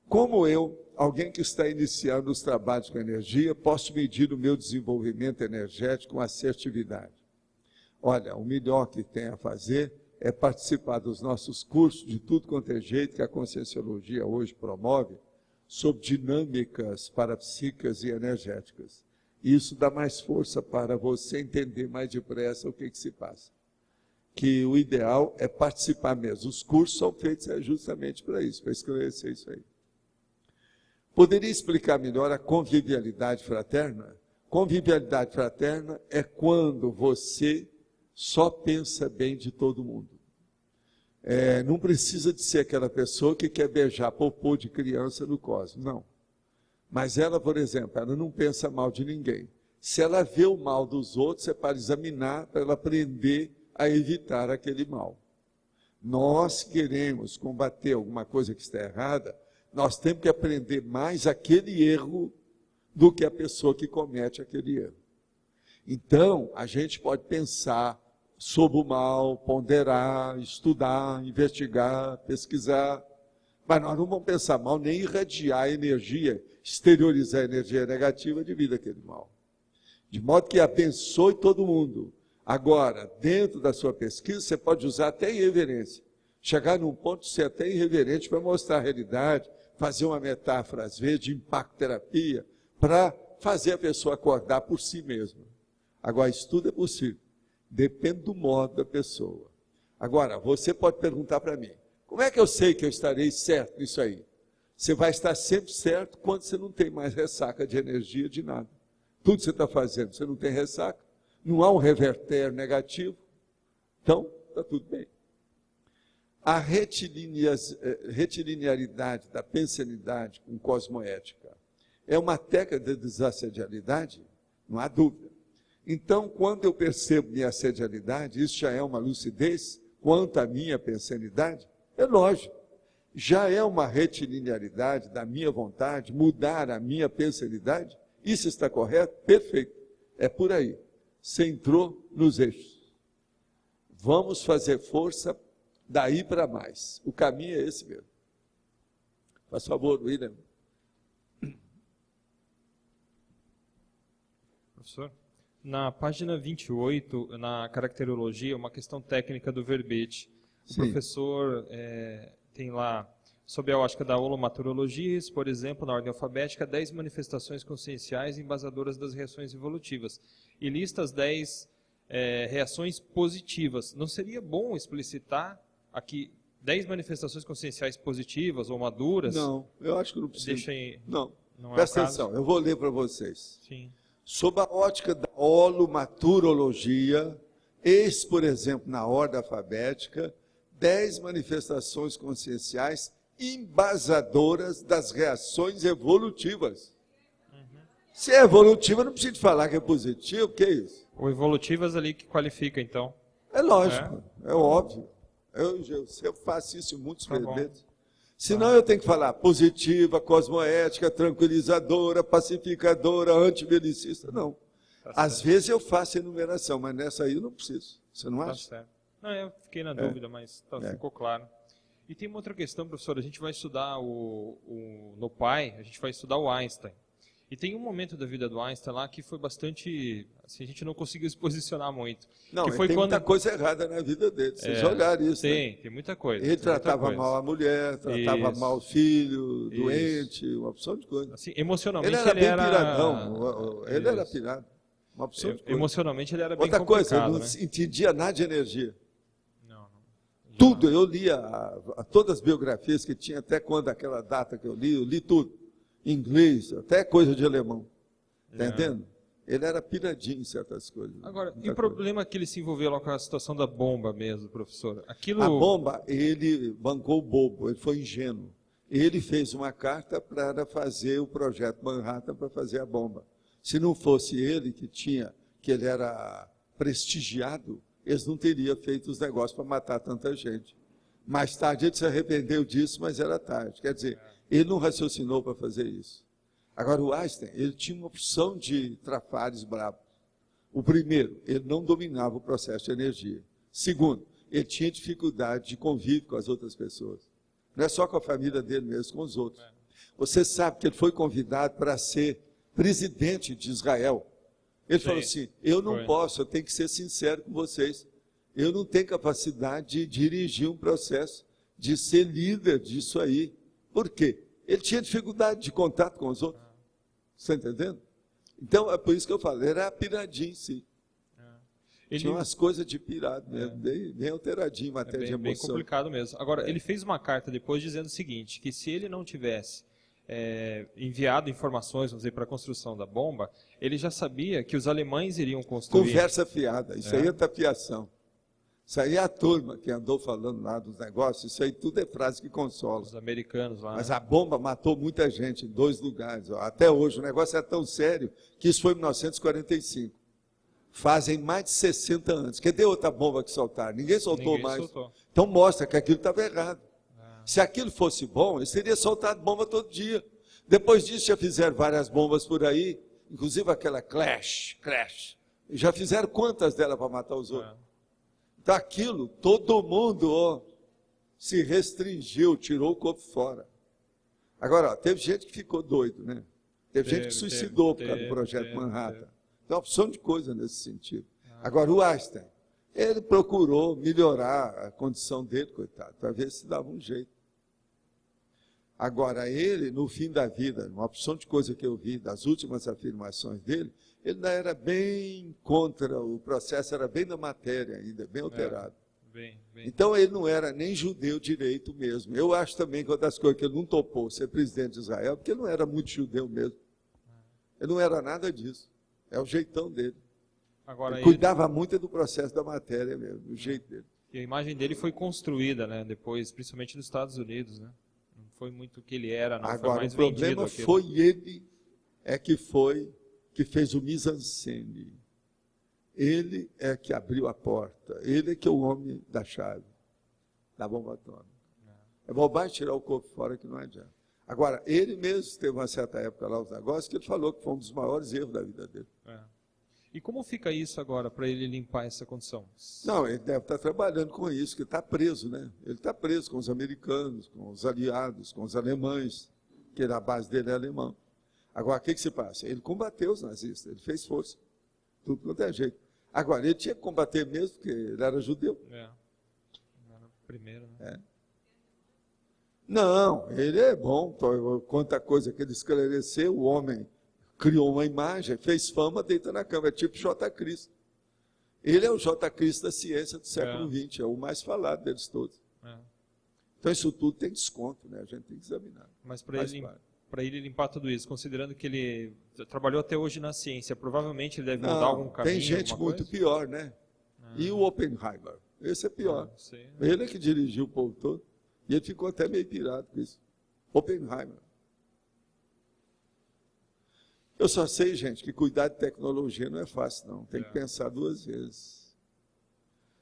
S2: Como eu, alguém que está iniciando os trabalhos com energia, posso medir o meu desenvolvimento energético com assertividade? Olha, o melhor que tem a fazer é participar dos nossos cursos, de tudo quanto é jeito que a Conscienciologia hoje promove, sobre dinâmicas parapsíquicas e energéticas. Isso dá mais força para você entender mais depressa o que se passa. Que o ideal é participar mesmo. Os cursos são feitos justamente para isso, para esclarecer isso aí. Poderia explicar melhor a convivialidade fraterna? Convivialidade fraterna é quando você só pensa bem de todo mundo. Não precisa de ser aquela pessoa que quer beijar popô de criança no cosmos, não. Mas ela, por exemplo, ela não pensa mal de ninguém. Se ela vê o mal dos outros, é para examinar, para ela aprender a evitar aquele mal. Nós queremos combater alguma coisa que está errada, nós temos que aprender mais aquele erro do que a pessoa que comete aquele erro. Então, a gente pode pensar sobre o mal, ponderar, estudar, investigar, pesquisar, mas nós não vamos pensar mal nem irradiar a energia, exteriorizar a energia negativa devido àquele mal. De modo que abençoe todo mundo. Agora, dentro da sua pesquisa, você pode usar até irreverência. Chegar num ponto de ser até irreverente para mostrar a realidade, fazer uma metáfora, às vezes, de impacto-terapia, para fazer a pessoa acordar por si mesma. Agora, isso tudo é possível. Depende do modo da pessoa. Agora, você pode perguntar para mim, como é que eu sei que eu estarei certo nisso aí? Você vai estar sempre certo quando você não tem mais ressaca de energia de nada. Tudo que você está fazendo, você não tem ressaca, não há um reverter negativo, então está tudo bem. A retilinearidade da pensanidade com cosmoética é uma técnica de desassedialidade? Não há dúvida. Então, quando eu percebo minha assedialidade, isso já é uma lucidez quanto à minha pensanidade? É lógico. Já é uma retilinearidade da minha vontade, mudar a minha pensanidade? Isso está correto? Perfeito. É por aí. Você entrou nos eixos. Vamos fazer força daí para mais. O caminho é esse mesmo. Faz favor, William.
S14: Professor, na página 28, na caracterologia, uma questão técnica do verbete. O professor tem lá, sob a ótica da holomaturologia, por exemplo, na ordem alfabética, 10 manifestações conscienciais embasadoras das reações evolutivas. E lista as 10 reações positivas. Não seria bom explicitar aqui 10 manifestações conscienciais positivas ou maduras?
S2: Não, eu acho que não precisa.
S14: Deixa aí.
S2: Não,
S14: não
S2: presta atenção, eu vou ler para vocês.
S14: Sim.
S2: Sob a ótica da holomaturologia, eis, por exemplo, na ordem alfabética, 10 manifestações conscienciais embasadoras das reações evolutivas. Se é evolutiva, não precisa falar que é positivo, o que é isso?
S14: O evolutivas ali que qualifica, então.
S2: É lógico, é óbvio. Eu faço isso em muitos verbetes. Senão eu tenho que falar positiva, cosmoética, tranquilizadora, pacificadora, antibelicista. Não. Às vezes eu faço enumeração, mas nessa aí eu não preciso. Você não acha?
S14: Certo. Não, eu fiquei na dúvida, mas ficou claro. E tem uma outra questão, professor. A gente vai estudar no PAI, a gente vai estudar o Einstein. E tem um momento da vida do Einstein lá que foi bastante... Assim, a gente não conseguiu se posicionar muito.
S2: Não,
S14: que foi
S2: tem
S14: quando...
S2: muita coisa errada na vida dele. Vocês olharam isso,
S14: tem,
S2: né?
S14: Tem muita coisa.
S2: Ele tratava mal a mulher, tratava mal o filho, doente, uma opção de coisa.
S14: Assim, emocionalmente
S2: ele era bem piradão. Ele era pirado. Uma opção de coisa.
S14: Emocionalmente ele era bem
S2: complicado. Outra coisa, eu não entendia nada de energia. Tudo, eu lia todas as biografias que tinha, até quando aquela data que eu li tudo. Inglês, até coisa de alemão. Está entendendo? Ele era piradinho em certas coisas.
S14: Agora, e o problema que ele se envolveu lá com a situação da bomba mesmo, professor? Aquilo...
S2: A bomba, ele bancou o bobo, ele foi ingênuo. Ele fez uma carta para fazer o projeto Manhattan para fazer a bomba. Se não fosse ele que ele era prestigiado, eles não teriam feito os negócios para matar tanta gente. Mais tarde ele se arrependeu disso, mas era tarde. Quer dizer, Ele não raciocinou para fazer isso. Agora, o Einstein, ele tinha uma opção de trafares bravos. O primeiro, ele não dominava o processo de energia. Segundo, ele tinha dificuldade de convívio com as outras pessoas. Não é só com a família dele mesmo, com os outros. Você sabe que ele foi convidado para ser presidente de Israel. Ele falou assim, eu não posso, eu tenho que ser sincero com vocês. Eu não tenho capacidade de dirigir um processo, de ser líder disso aí. Por quê? Ele tinha dificuldade de contato com os outros. Você está entendendo? Então, é por isso que eu falo, era piradinho em si. Tinha umas coisas de pirado mesmo, bem alteradinho em matéria de emoção.
S14: Bem complicado mesmo. Agora, ele fez uma carta depois dizendo o seguinte, que se ele não tivesse enviado informações, vamos dizer, para a construção da bomba, ele já sabia que os alemães iriam construir.
S2: Conversa fiada, isso aí é tapiação. Isso aí é a turma que andou falando lá dos negócios, isso aí tudo é frase que consola.
S14: Os americanos lá.
S2: Mas a bomba matou muita gente em 2 lugares. Ó. Até hoje, o negócio é tão sério que isso foi em 1945. Fazem mais de 60 anos. Cadê outra bomba que soltaram? Ninguém soltou mais. Então mostra que aquilo estava errado. Se aquilo fosse bom, eles teriam soltado bomba todo dia. Depois disso, já fizeram várias bombas por aí, inclusive aquela Clash. Já fizeram quantas delas para matar os outros? Então aquilo, todo mundo se restringiu, tirou o corpo fora. Agora, teve gente que ficou doido, né? Teve gente que suicidou por causa do projeto Manhattan. Tem uma opção de coisa nesse sentido. Agora, o Einstein, ele procurou melhorar a condição dele, coitado, para ver se dava um jeito. Agora, ele, no fim da vida, uma opção de coisa que eu vi das últimas afirmações dele, ele ainda era bem contra, o processo era bem da matéria ainda, bem alterado. Então, ele não era nem judeu direito mesmo. Eu acho também que uma das coisas que ele não topou ser presidente de Israel, porque ele não era muito judeu mesmo. Ele não era nada disso. É o jeitão dele.
S14: Agora,
S2: ele cuidava muito do processo da matéria mesmo, do jeito dele.
S14: E a imagem dele foi construída, né, depois, principalmente nos Estados Unidos, né? Não foi muito o que ele era, não.
S2: Agora,
S14: foi mais
S2: o problema foi ele, que fez o mise-en-scène. Ele é que abriu a porta. Ele é que é o homem da chave, da bomba atômica. É bobagem tirar o corpo fora que não adianta. Agora, ele mesmo teve uma certa época lá os negócios que ele falou que foi um dos maiores erros da vida dele.
S14: E como fica isso agora para ele limpar essa condição?
S2: Não, ele deve estar trabalhando com isso, que está preso, né? Ele está preso com os americanos, com os aliados, com os alemães, que a base dele é alemão. Agora, o que se passa? Ele combateu os nazistas, ele fez força. Tudo quanto é jeito. Agora, ele tinha que combater mesmo, porque ele era judeu.
S14: Era o primeiro, né?
S2: Não, ele é bom. Quanta coisa que ele esclareceu, o homem criou uma imagem, fez fama, deita na cama. É tipo J. Cristo. Ele é o J. Cristo da ciência do século XX, é o mais falado deles todos. Então isso tudo tem desconto, né? A gente tem que examinar.
S14: Mas para ele limpar tudo isso, considerando que ele trabalhou até hoje na ciência, provavelmente ele deve mudar algum caminho?
S2: Tem gente muito pior, né? E o Oppenheimer? Esse é pior. Ele é que dirigiu o povo todo. E ele ficou até meio pirado com isso. Oppenheimer. Eu só sei, gente, que cuidar de tecnologia não é fácil, não. Tem que pensar 2 vezes.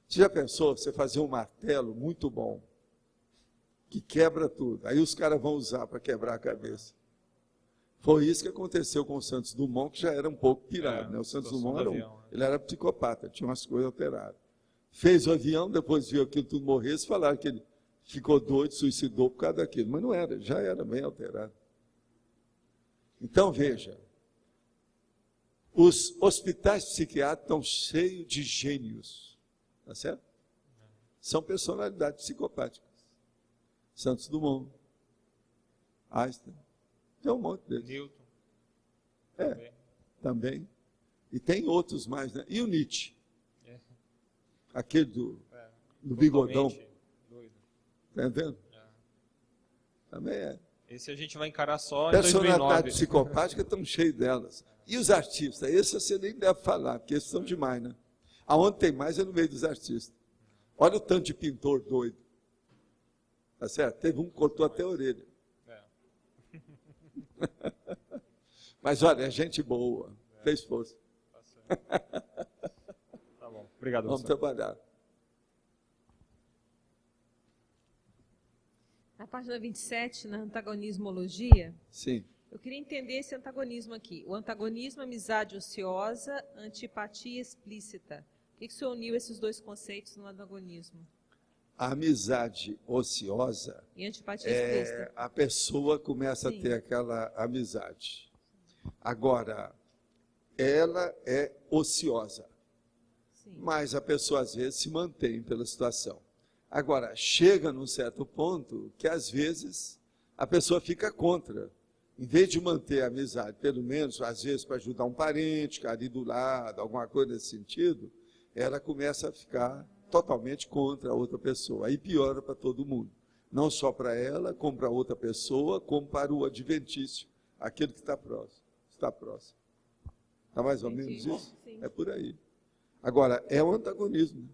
S2: Você já pensou você fazer um martelo muito bom, que quebra tudo? Aí os caras vão usar para quebrar a cabeça. Foi isso que aconteceu com o Santos Dumont, que já era um pouco pirado. Né? O Santos Dumont ele era psicopata, tinha umas coisas alteradas. Fez o avião, depois viu aquilo tudo morrer, se falaram que ele ficou doido, suicidou por causa daquilo. Mas não era, já era bem alterado. Então, veja, os hospitais psiquiátricos estão cheios de gênios, tá certo? São personalidades psicopáticas. Santos Dumont, Einstein, tem um monte deles.
S14: Newton.
S2: Também. E tem outros mais, né? E o Nietzsche? Aquele do bigodão. Está vendo? Também é.
S14: Esse a gente vai encarar só em 2009.
S2: Personalidade psicopática estão cheios delas. E os artistas? Esse você nem deve falar, porque esses são demais, né? Aonde tem mais é no meio dos artistas. Olha o tanto de pintor doido. Tá certo? Teve um que cortou até a orelha. Mas olha, é gente boa. Fez força.
S14: Tá bom. Obrigado.
S2: Vamos trabalhar.
S15: página 27, na antagonismologia,
S2: Sim.
S15: eu queria entender esse antagonismo aqui. O antagonismo, amizade ociosa, antipatia explícita. Por que o senhor uniu esses dois conceitos no antagonismo?
S2: A amizade ociosa
S15: E antipatia explícita.
S2: a pessoa começa
S15: Sim.
S2: a ter aquela amizade. Agora, ela é ociosa.
S15: Sim.
S2: Mas a pessoa, às vezes, se mantém pela situação. Agora, chega num certo ponto que, às vezes, a pessoa fica contra. Em vez de manter a amizade, pelo menos, às vezes, para ajudar um parente, ficar ali do lado, alguma coisa nesse sentido, ela começa a ficar totalmente contra a outra pessoa. Aí piora para todo mundo. Não só para ela, como para outra pessoa, como para o adventício, aquele que está próximo. Está próximo. Está mais ou menos isso?
S15: Sim.
S2: É por aí. Agora, é um antagonismo.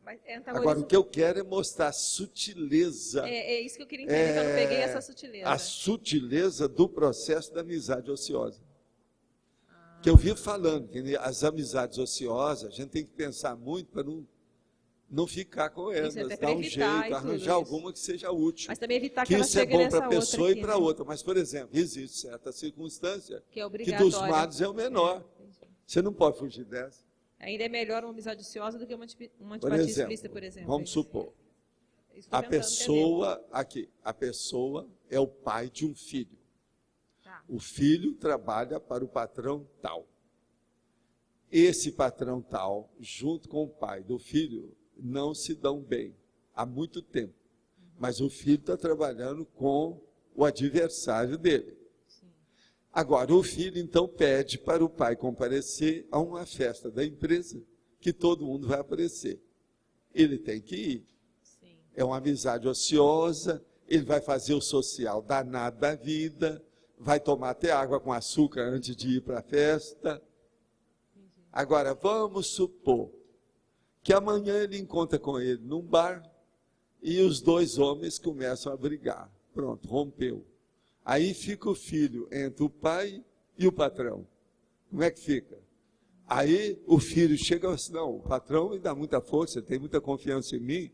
S15: Mas é antagonismo...
S2: Agora, o que eu quero é mostrar a sutileza.
S15: É isso que eu queria entender, que eu não peguei essa sutileza.
S2: A sutileza do processo da amizade ociosa. Que eu vi falando, que as amizades ociosas, a gente tem que pensar muito para não ficar com elas, dar um jeito, arranjar alguma que seja útil.
S15: Mas também evitar que
S2: que
S15: ela
S2: isso é
S15: chegue
S2: bom
S15: nessa
S2: para a pessoa
S15: outra
S2: e para
S15: aqui, né?
S2: outra. Mas, por exemplo, existe certa circunstância
S15: Que é
S2: que dos
S15: obrigatória.
S2: males é o menor. Você não pode fugir dessa.
S15: Ainda é melhor uma amizade ociosa do que uma
S2: Por
S15: antipatia
S2: exemplo,
S15: explícita, por exemplo.
S2: vamos supor,
S15: Isso que eu
S2: a
S15: tô tentando
S2: pessoa, aqui, a pessoa é o pai de um filho.
S15: Tá.
S2: O filho trabalha para o patrão tal. Esse patrão tal, junto com o pai do filho, não se dão bem há muito tempo. Mas o filho está trabalhando com o adversário dele. Agora, o filho, então, pede para o pai comparecer a uma festa da empresa, que todo mundo vai aparecer. Ele tem que ir. É uma amizade ociosa, ele vai fazer o social danado da vida, vai tomar até água com açúcar antes de ir para a festa. Agora, vamos supor que amanhã ele encontra com ele num bar e os dois homens começam a brigar. Pronto, rompeu. Aí fica o filho entre o pai e o patrão. Como é que fica? Aí o filho chega e fala assim, não, o patrão me dá muita força, tem muita confiança em mim,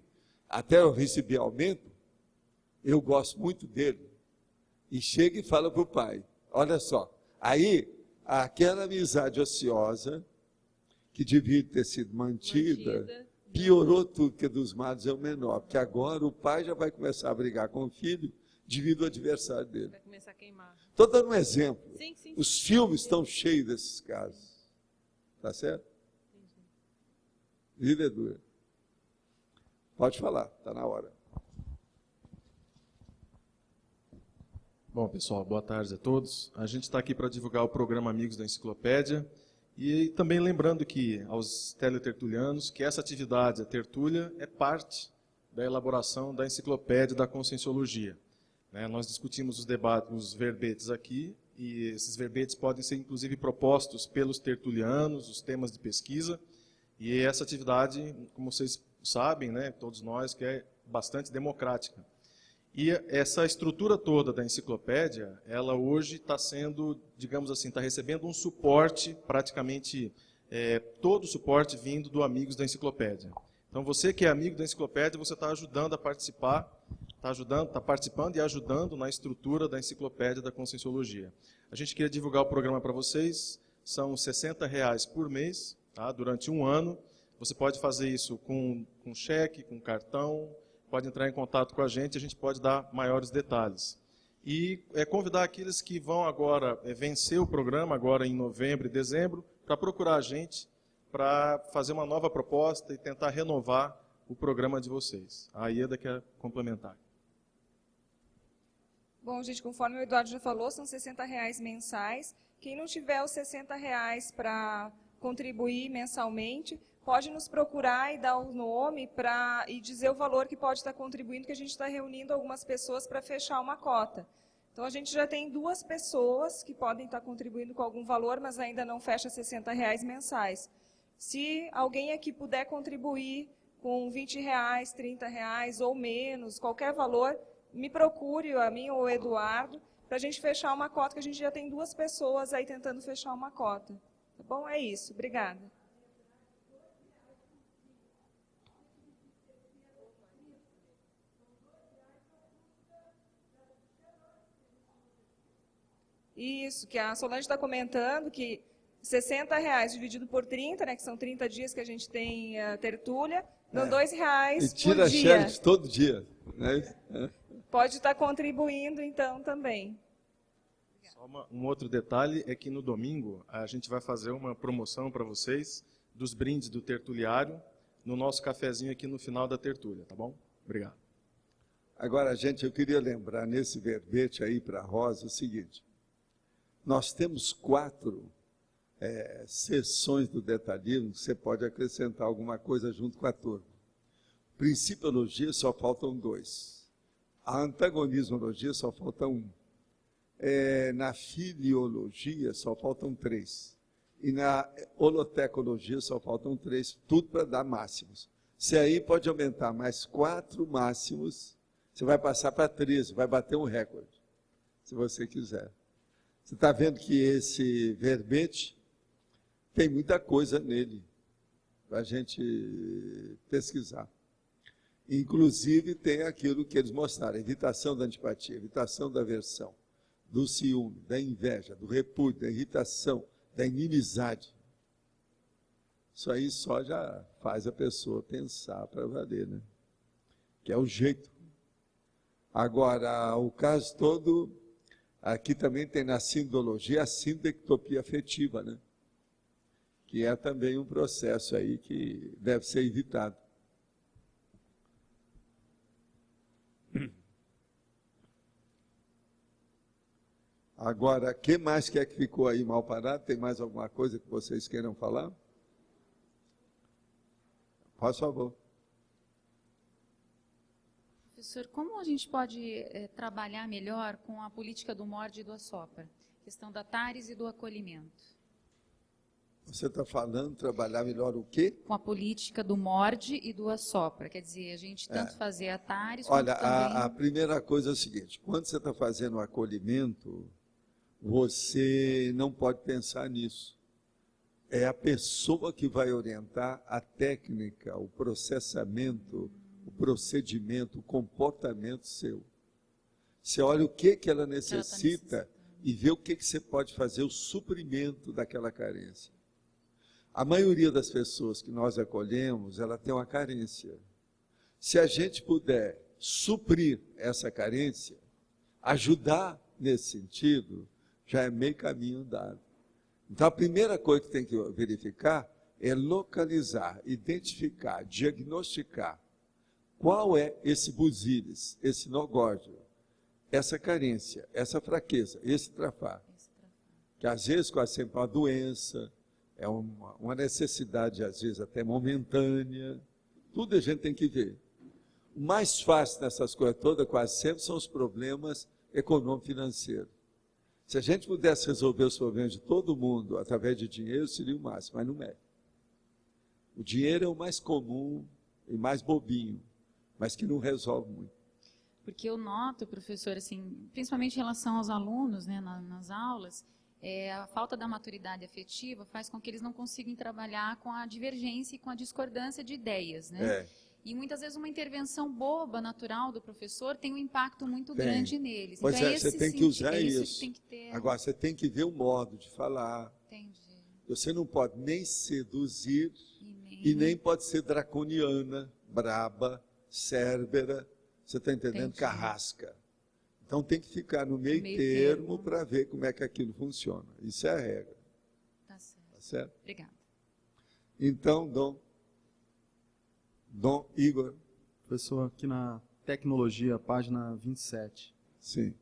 S2: até eu recebi aumento, eu gosto muito dele. E chega e fala para o pai, olha só, aí aquela amizade ociosa, que devia ter sido mantida, piorou tudo, porque dos males é o menor, porque agora o pai já vai começar a brigar com o filho, devido ao adversário dele.
S15: Vai começar a queimar.
S2: Estou dando um exemplo.
S15: Sim.
S2: Os filmes estão cheios desses casos. Tá certo? Vida é dura. Pode falar, está na hora.
S16: Bom, pessoal, boa tarde a todos. A gente está aqui para divulgar o programa Amigos da Enciclopédia e também lembrando que aos teletertulianos que essa atividade, a tertúlia, é parte da elaboração da Enciclopédia da Conscienciologia. Nós discutimos os debates, os verbetes aqui, e esses verbetes podem ser, inclusive, propostos pelos tertulianos, os temas de pesquisa, e essa atividade, como vocês sabem, todos nós, que é bastante democrática. E essa estrutura toda da enciclopédia, ela hoje está sendo, digamos assim, está recebendo um suporte, praticamente todo o suporte vindo do Amigos da Enciclopédia. Então, você que é amigo da enciclopédia, você está ajudando a participar, está participando e ajudando na estrutura da Enciclopédia da Conscienciologia. A gente queria divulgar o programa para vocês, são R$60 por mês, tá? Durante um ano. Você pode fazer isso com cheque, com cartão, pode entrar em contato com a gente pode dar maiores detalhes. E convidar aqueles que vão agora vencer o programa, agora em novembro e dezembro, para procurar a gente, para fazer uma nova proposta e tentar renovar o programa de vocês. A Ieda quer complementar.
S17: Bom, gente, conforme o Eduardo já falou, são R$60 mensais. Quem não tiver os R$60 para contribuir mensalmente, pode nos procurar e dar o nome e dizer o valor que pode estar contribuindo, que a gente está reunindo algumas pessoas para fechar uma cota. Então, a gente já tem 2 pessoas que podem estar contribuindo com algum valor, mas ainda não fecha R$60 mensais. Se alguém aqui puder contribuir com R$20, R$30 ou menos, qualquer valor, me procure, a mim ou o Eduardo, para a gente fechar uma cota, que a gente já tem 2 pessoas aí tentando fechar uma cota. Tá bom? É isso. Obrigada. Isso, que a Solange está comentando que R$60 dividido por 30, né, que são 30 dias que a gente tem a tertúlia, dão R$2 por dia.
S2: E tira xerox todo dia. Né?
S17: Pode estar contribuindo, então, também.
S16: Só um outro detalhe é que no domingo a gente vai fazer uma promoção para vocês dos brindes do tertuliário no nosso cafezinho aqui no final da tertúlia, tá bom? Obrigado.
S2: Agora, gente, eu queria lembrar nesse verbete aí para a Rosa o seguinte. Nós temos 4 sessões do detalhismo, que você pode acrescentar alguma coisa junto com a turma. Principiologia só faltam 2. A antagonismologia só falta 1. Na filiologia só faltam 3. E na holotecologia só faltam 3, tudo para dar máximos. Você aí pode aumentar mais 4 máximos, você vai passar para 13, vai bater um recorde, se você quiser. Você está vendo que esse verbete tem muita coisa nele para a gente pesquisar. Inclusive tem aquilo que eles mostraram, evitação da antipatia, evitação da aversão, do ciúme, da inveja, do repúdio, da irritação, da inimizade. Isso aí só já faz a pessoa pensar para valer, né? Que é o jeito. Agora, o caso todo, aqui também tem na sindologia a sindectopia afetiva, né? Que é também um processo aí que deve ser evitado. Agora, o que mais que é que ficou aí mal parado? Tem mais alguma coisa que vocês queiram falar? Por favor.
S18: Professor, como a gente pode trabalhar melhor com a política do morde e do assopra? Questão da TARES e do acolhimento.
S2: Você está falando trabalhar melhor o quê?
S18: Com a política do morde e do assopra. Quer dizer, a gente tanto fazer a TARES
S2: Olha,
S18: quanto também...
S2: a primeira coisa é o seguinte, quando você está fazendo o acolhimento, você não pode pensar nisso. É a pessoa que vai orientar a técnica, o processamento, o procedimento, o comportamento seu. Você olha o que ela necessita e vê o que você pode fazer, o suprimento daquela carência. A maioria das pessoas que nós acolhemos, ela tem uma carência. Se a gente puder suprir essa carência, ajudar nesse sentido, já é meio caminho andado. Então, a primeira coisa que tem que verificar é localizar, identificar, diagnosticar qual é esse busilis, esse nogódio, essa carência, essa fraqueza, esse trafar. Que às vezes quase sempre é uma doença, é uma necessidade, às vezes até momentânea. Tudo a gente tem que ver. O mais fácil nessas coisas todas, quase sempre, são os problemas econômico-financeiros. Se a gente pudesse resolver os problemas de todo mundo através de dinheiro, seria o máximo, mas não é. O dinheiro é o mais comum e mais bobinho, mas que não resolve muito.
S18: Porque eu noto, professor, assim, principalmente em relação aos alunos, né, nas aulas, a falta da maturidade afetiva faz com que eles não consigam trabalhar com a divergência e com a discordância de ideias, né? E muitas vezes uma intervenção boba, natural do professor tem um impacto muito grande neles.
S2: Pois
S18: então,
S2: você tem que usar isso.
S18: Tem que ter...
S2: Agora, você tem que ver o modo de falar.
S18: Entendi.
S2: Você não pode nem seduzir e nem pode ser draconiana, braba, cérbera, você está entendendo?
S18: Entendi.
S2: Carrasca. Então tem que ficar no meio termo para ver como é que aquilo funciona. Isso é a regra.
S18: Tá certo.
S2: Tá certo?
S18: Obrigada.
S2: Então, Dom Igor.
S19: Professor, aqui na tecnologia, página 27.
S2: Sim.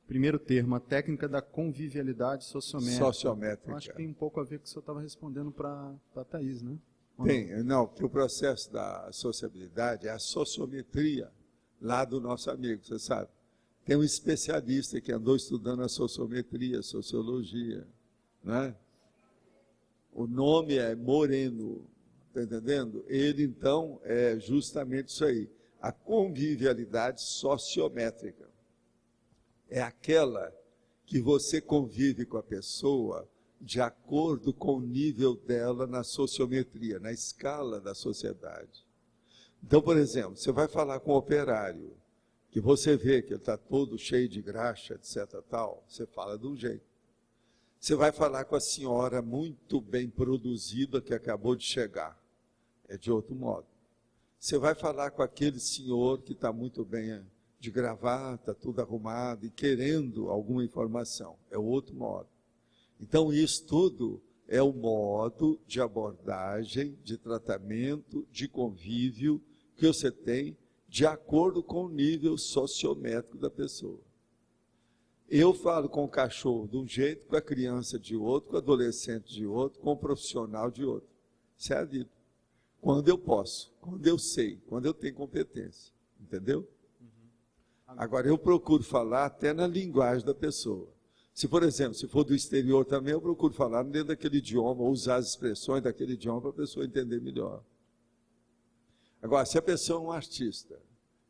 S19: Primeiro termo, a técnica da convivialidade sociométrica.
S2: Sociométrica.
S19: Eu acho que tem um pouco a ver com o que o senhor estava respondendo para a Thaís, né?
S2: Tem, não, porque o processo da sociabilidade é a sociometria lá do nosso amigo, você sabe. Tem um especialista que andou estudando a sociometria, a sociologia, né? O nome é Moreno, está entendendo? Ele, então, é justamente isso aí, a convivialidade sociométrica. É aquela que você convive com a pessoa de acordo com o nível dela na sociometria, na escala da sociedade. Então, por exemplo, você vai falar com um operário, que você vê que ele está todo cheio de graxa, etc. tal, você fala de um jeito. Você vai falar com a senhora muito bem produzida que acabou de chegar, é de outro modo. Você vai falar com aquele senhor que está muito bem de gravata, tudo arrumado e querendo alguma informação, é outro modo. Então isso tudo é o modo de abordagem, de tratamento, de convívio que você tem de acordo com o nível sociométrico da pessoa. Eu falo com o cachorro de um jeito, com a criança de outro, com o adolescente de outro, com o profissional de outro. Isso é a vida. Quando eu posso, quando eu sei, quando eu tenho competência. Entendeu? Agora, eu procuro falar até na linguagem da pessoa. Se, por exemplo, se for do exterior também, eu procuro falar dentro daquele idioma, ou usar as expressões daquele idioma para a pessoa entender melhor. Agora, se a pessoa é um artista,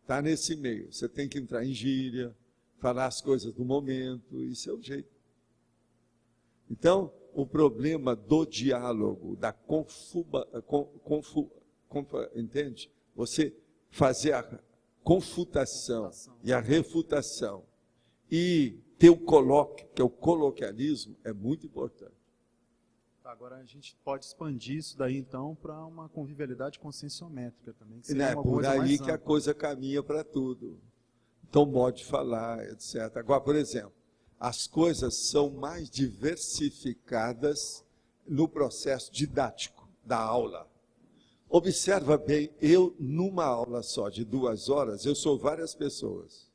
S2: está nesse meio, você tem que entrar em gíria, falar as coisas do momento, isso é o jeito. Então, o problema do diálogo, da entende? Você fazer a confutação e a refutação e ter o colóquio, que é o coloquialismo, é muito importante.
S19: Agora a gente pode expandir isso daí então para uma convivialidade conscienciométrica também. Que
S2: Não é por aí que a coisa caminha para tudo. Então, modo de falar, etc. Agora, por exemplo, as coisas são mais diversificadas no processo didático da aula. Observa bem, eu numa aula só de 2 horas, eu sou várias pessoas.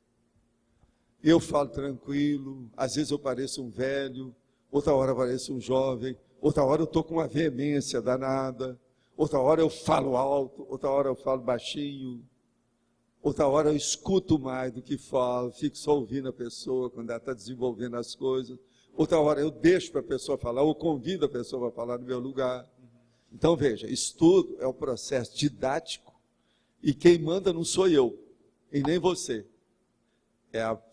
S2: Eu falo tranquilo, às vezes eu pareço um velho, outra hora eu pareço um jovem, outra hora eu estou com uma veemência danada, outra hora eu falo alto, outra hora eu falo baixinho, outra hora eu escuto mais do que falo, fico só ouvindo a pessoa quando ela está desenvolvendo as coisas, outra hora eu deixo para a pessoa falar, ou convido a pessoa para falar no meu lugar. Então veja, estudo é um processo didático e quem manda não sou eu, e nem você.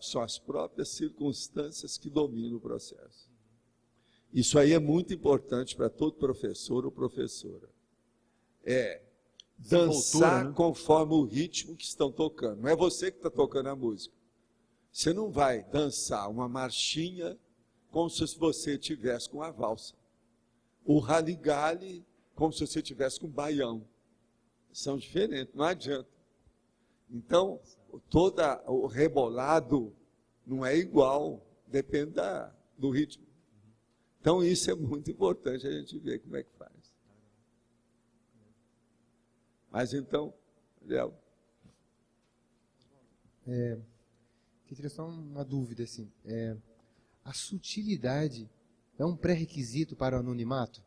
S2: São as próprias circunstâncias que dominam o processo. Isso aí é muito importante para todo professor ou professora. Dançar, né, conforme o ritmo que estão tocando. Não é você que está tocando a música. Você não vai dançar uma marchinha como se você estivesse com a valsa. O rally-gally como se você estivesse com o baião. São diferentes, não adianta. Então, todo o rebolado não é igual, depende do ritmo. Então, isso é muito importante a gente ver como é que faz. Mas então, Léo.
S11: Queria só uma dúvida, assim. A sutilidade é um pré-requisito para o anonimato?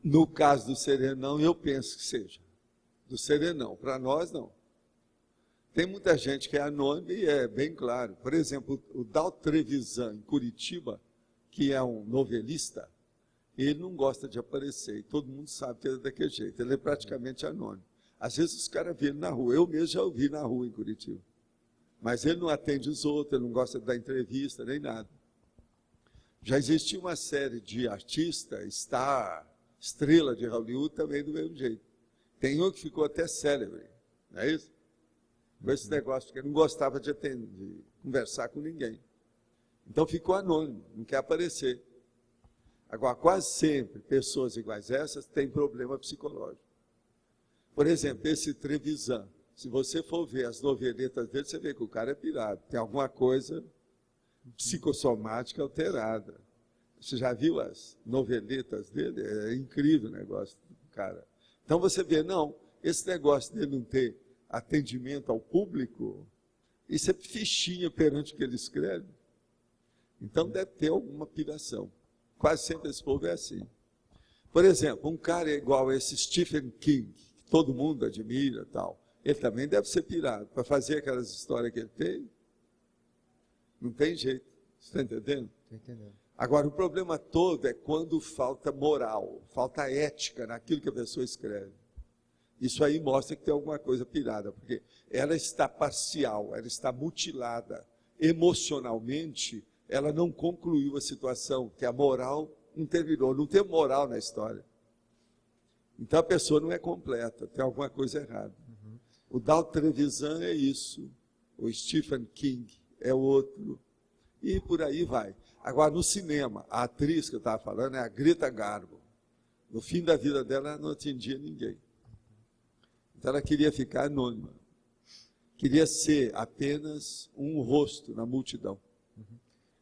S2: No caso do serenão, eu penso que seja. Do serenão, para nós, não. Tem muita gente que é anônima e é bem claro. Por exemplo, o Dal Trevisan, em Curitiba, que é um novelista, ele não gosta de aparecer, e todo mundo sabe que ele é daquele jeito, ele é praticamente anônimo. Às vezes os caras vêem ele na rua, eu mesmo já o vi na rua em Curitiba. Mas ele não atende os outros, ele não gosta de dar entrevista, nem nada. Já existia uma série de artistas, estrela de Hollywood, também do mesmo jeito. Tem um que ficou até célebre, não é isso? Com esse negócio, porque ele não gostava de conversar com ninguém. Então ficou anônimo, não quer aparecer. Agora, quase sempre, pessoas iguais a essas têm problema psicológico. Por exemplo, esse Trevisan, se você for ver as noveletas dele, você vê que o cara é pirado. Tem alguma coisa psicossomática alterada. Você já viu as noveletas dele? É incrível o negócio do cara. Então você vê, não, esse negócio dele não ter atendimento ao público, isso é fichinha perante o que ele escreve. Então deve ter alguma piração. Quase sempre esse povo é assim. Por exemplo, um cara igual a esse Stephen King, que todo mundo admira e tal, ele também deve ser pirado. Para fazer aquelas histórias que ele tem, não tem jeito. Você está entendendo?
S11: Estou entendendo.
S2: Agora, o problema todo é quando falta moral, falta ética naquilo que a pessoa escreve. Isso aí mostra que tem alguma coisa pirada, porque ela está parcial, ela está mutilada. Emocionalmente, ela não concluiu a situação, que a moral não terminou, não tem moral na história. Então a pessoa não é completa, tem alguma coisa errada. O Dal Trevisan é isso. o Stephen King é outro, e por aí vai. Agora, no cinema, a atriz que eu estava falando é a Greta Garbo. No fim da vida dela, ela não atendia ninguém. Então, ela queria ficar anônima. Queria ser apenas um rosto na multidão.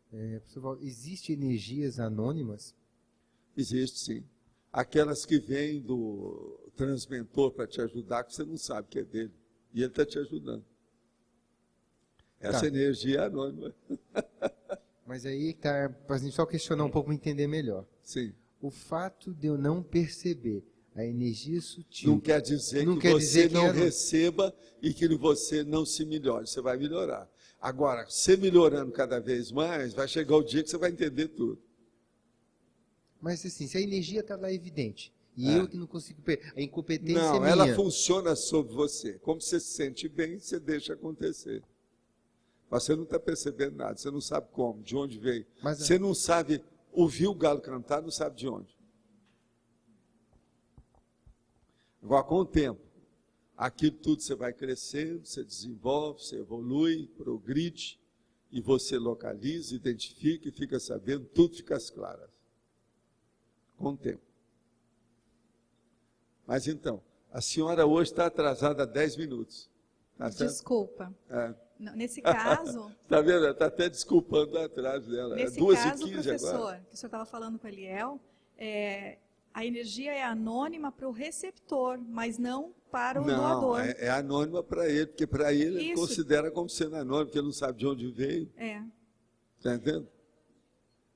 S11: Professor Walter, existem energias anônimas?
S2: Existe, sim. Aquelas que vêm do transmentor para te ajudar, que você não sabe que é dele. E ele está te ajudando. Essa energia é anônima.
S11: Mas aí está, para a gente só questionar um pouco para entender melhor.
S2: Sim.
S11: O fato de eu não perceber a energia sutil...
S2: Não quer dizer que você não receba e que você não se melhore. Você vai melhorar. Agora, você melhorando cada vez mais, vai chegar o dia que você vai entender tudo.
S11: Mas assim, se a energia está lá evidente, e eu que não consigo... A incompetência é
S2: não,
S11: minha.
S2: ela funciona sobre você. Como você se sente bem, você deixa acontecer. Mas você não está percebendo nada, você não sabe como, de onde veio.
S11: Mas,
S2: você não sabe, ouvir o galo cantar, não sabe de onde. Agora, com o tempo, aquilo tudo você vai crescendo, você desenvolve, você evolui, progride, e você localiza, identifica e fica sabendo, tudo fica às claras. Com o tempo. Mas então, a senhora hoje está atrasada há 10 minutos. Tá certo?
S20: Desculpa.
S2: Não,
S20: nesse caso...
S2: Está vendo? Ela está até desculpando atrás dela.
S20: Nesse
S2: 2h15
S20: caso, professor,
S2: agora.
S20: que o senhor estava falando com a Eliel, a energia é anônima para o receptor, mas não para o doador.
S2: É anônima para ele, porque para ele considera como sendo anônimo, porque ele não sabe de onde veio. Está entendendo?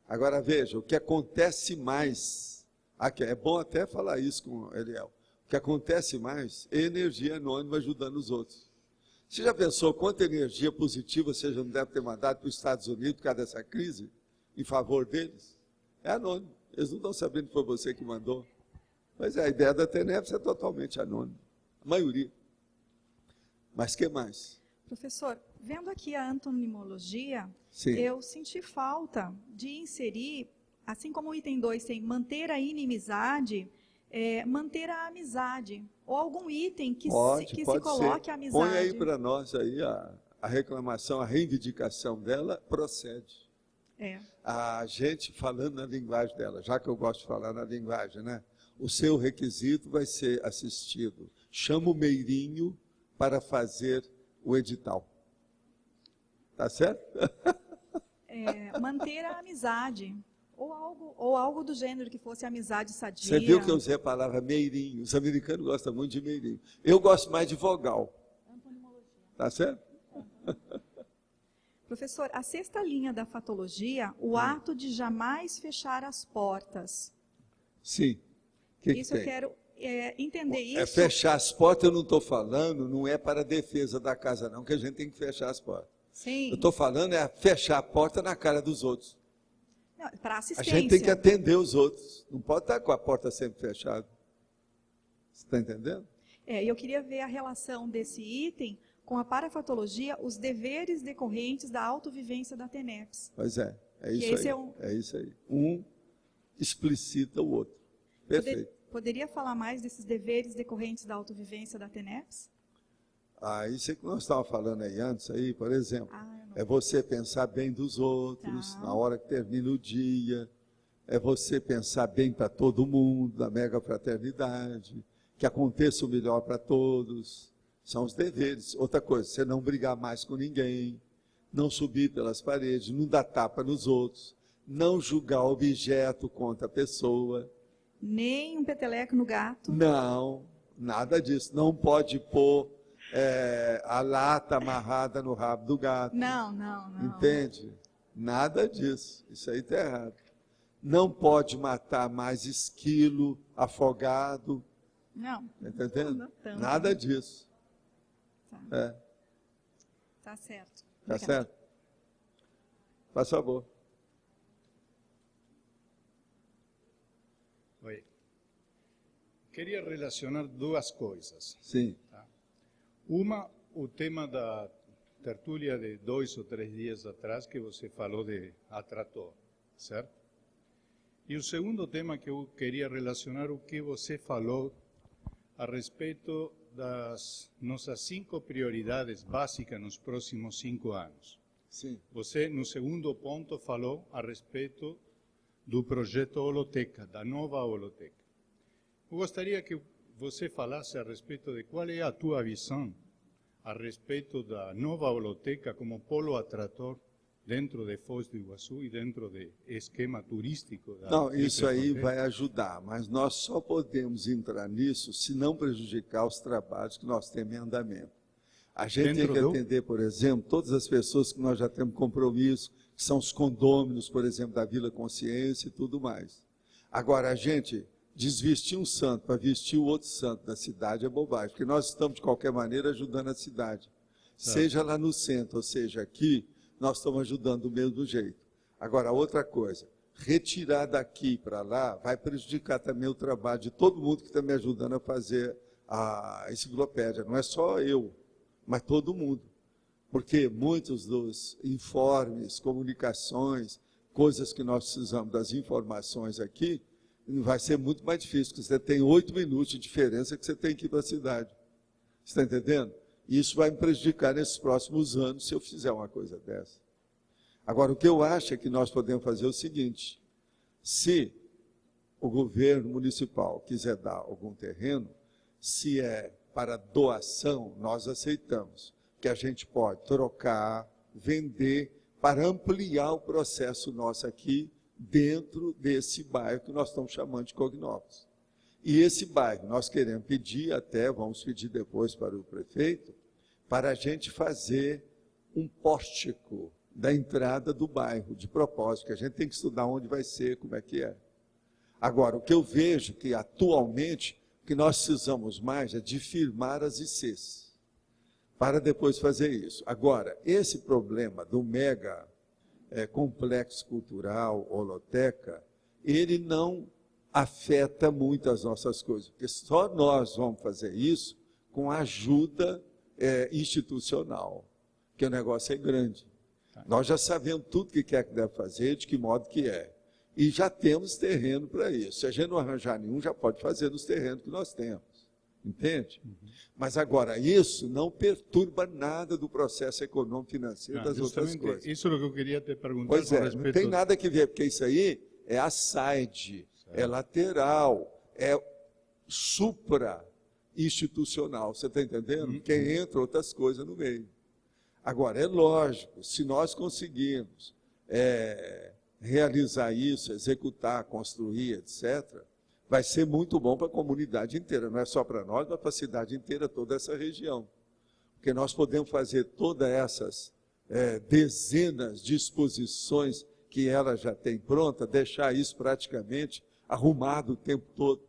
S2: Agora veja, o que acontece mais, aqui, é bom até falar isso com o Eliel, o que acontece mais é energia anônima ajudando os outros. Você já pensou quanta energia positiva você já não deve ter mandado para os Estados Unidos por causa dessa crise, em favor deles? É anônimo. Eles não estão sabendo que foi você que mandou. Mas a ideia da TENEPS é totalmente anônima. A maioria. Mas o que mais?
S20: Professor, vendo aqui a antonimologia,
S2: Sim.
S20: eu senti falta de inserir, assim como o item 2 tem manter a inimizade, manter a amizade. Ou algum item que se coloque a amizade.
S2: Põe aí para nós aí a reclamação, a reivindicação dela procede. A gente falando na linguagem dela, já que eu gosto de falar na linguagem, né? O seu requisito vai ser assistido. Chama o Meirinho para fazer o edital. Tá certo?
S20: Manter a amizade. Ou algo do gênero que fosse amizade sadia.
S2: Você viu que eu usei a palavra meirinho. Os americanos gostam muito de meirinho. Eu gosto mais de vogal. Tá certo?
S20: Professor, a 6ª linha da fatologia, o ato de jamais fechar as portas.
S2: Sim.
S20: Isso eu quero entender isso.
S2: Fechar as portas, eu não estou falando, não é para a defesa da casa, não, que a gente tem que fechar as portas.
S20: Sim.
S2: Eu estou falando fechar a porta na cara dos outros.
S20: Para assistência.
S2: A gente tem que atender os outros. Não pode estar com a porta sempre fechada. Você está entendendo?
S20: Eu queria ver a relação desse item com a parafatologia, os deveres decorrentes da autovivência da TENEPS.
S2: Pois é isso aí. É isso aí. Um explicita o outro. Perfeito.
S20: Poderia falar mais desses deveres decorrentes da autovivência da TENEPS?
S2: Isso é que nós estávamos falando aí antes, aí, por exemplo. É você pensar bem dos outros, na hora que termina o dia. É você pensar bem para todo mundo, da mega fraternidade. Que aconteça o melhor para todos. São os deveres. Outra coisa, você não brigar mais com ninguém. Não subir pelas paredes, não dar tapa nos outros. Não julgar objeto contra a pessoa.
S20: Nem um peteleco no gato.
S2: Não, nada disso. Não pode pôr a lata amarrada no rabo do gato.
S20: Não.
S2: Entende? Nada disso. Isso aí está errado. Não pode matar mais esquilo afogado.
S20: Não.
S2: Está entendendo?
S20: Não tanto.
S2: Nada disso.
S20: Tá certo.
S2: Tá certo? Faz favor.
S21: Oi. Queria relacionar duas coisas.
S2: Sim.
S21: Tá? Uma, o tema da tertúlia de 2 ou 3 dias atrás, que você falou de atrator, certo? E o segundo tema que eu queria relacionar, o que você falou a respeito das nossas 5 prioridades básicas nos próximos 5 anos.
S2: Sim.
S21: Você, no segundo ponto, falou a respeito do projeto Holoteca, da nova Holoteca. Eu gostaria que você falasse a respeito de qual é a tua visão a respeito da nova Holoteca como polo atrator dentro de Foz do Iguaçu e dentro do esquema turístico.
S2: Não, isso aí vai ajudar, mas nós só podemos entrar nisso se não prejudicar os trabalhos que nós temos em andamento. A gente tem que atender, por exemplo, todas as pessoas que nós já temos compromisso, que são os condôminos, por exemplo, da Vila Consciência e tudo mais. Agora, a gente desvestir um santo para vestir o outro santo da cidade é bobagem, porque nós estamos, de qualquer maneira, ajudando a cidade. Seja lá no centro, ou seja aqui, nós estamos ajudando do mesmo jeito. Agora, outra coisa, retirar daqui para lá vai prejudicar também o trabalho de todo mundo que está me ajudando a fazer a enciclopédia. Não é só eu, mas todo mundo. Porque muitos dos informes, comunicações, coisas que nós precisamos das informações aqui, vai ser muito mais difícil, porque você tem 8 minutos de diferença que você tem que ir para a cidade. Você está entendendo? E isso vai me prejudicar nesses próximos anos se eu fizer uma coisa dessa. Agora, o que eu acho é que nós podemos fazer o seguinte: se o governo municipal quiser dar algum terreno, se é para doação, nós aceitamos, que a gente pode trocar, vender, para ampliar o processo nosso aqui, dentro desse bairro que nós estamos chamando de Cognópolis. E esse bairro, nós queremos pedir até, vamos pedir depois para o prefeito, para a gente fazer um pórtico da entrada do bairro, de propósito, que a gente tem que estudar onde vai ser, como é que é. Agora, o que eu vejo que atualmente, o que nós precisamos mais é de firmar as ICs, para depois fazer isso. Agora, esse problema do mega complexo cultural, holoteca, ele não afeta muito as nossas coisas, porque só nós vamos fazer isso com ajuda institucional, porque o negócio é grande. Nós já sabemos tudo o que é que deve fazer, de que modo que é. E já temos terreno para isso. Se a gente não arranjar nenhum, já pode fazer nos terrenos que nós temos. Entende? Mas agora, isso não perturba nada do processo econômico financeiro das outras coisas.
S21: Isso é o que eu queria te perguntar.
S2: Pois é, não tem nada que ver, porque isso aí é aside, é lateral, é supra-institucional, você está entendendo? Que entra outras coisas no meio. Agora, é lógico, se nós conseguirmos realizar isso, executar, construir, etc., vai ser muito bom para a comunidade inteira, não é só para nós, mas para a cidade inteira, toda essa região. Porque nós podemos fazer todas essas dezenas de exposições que ela já tem pronta, deixar isso praticamente arrumado o tempo todo.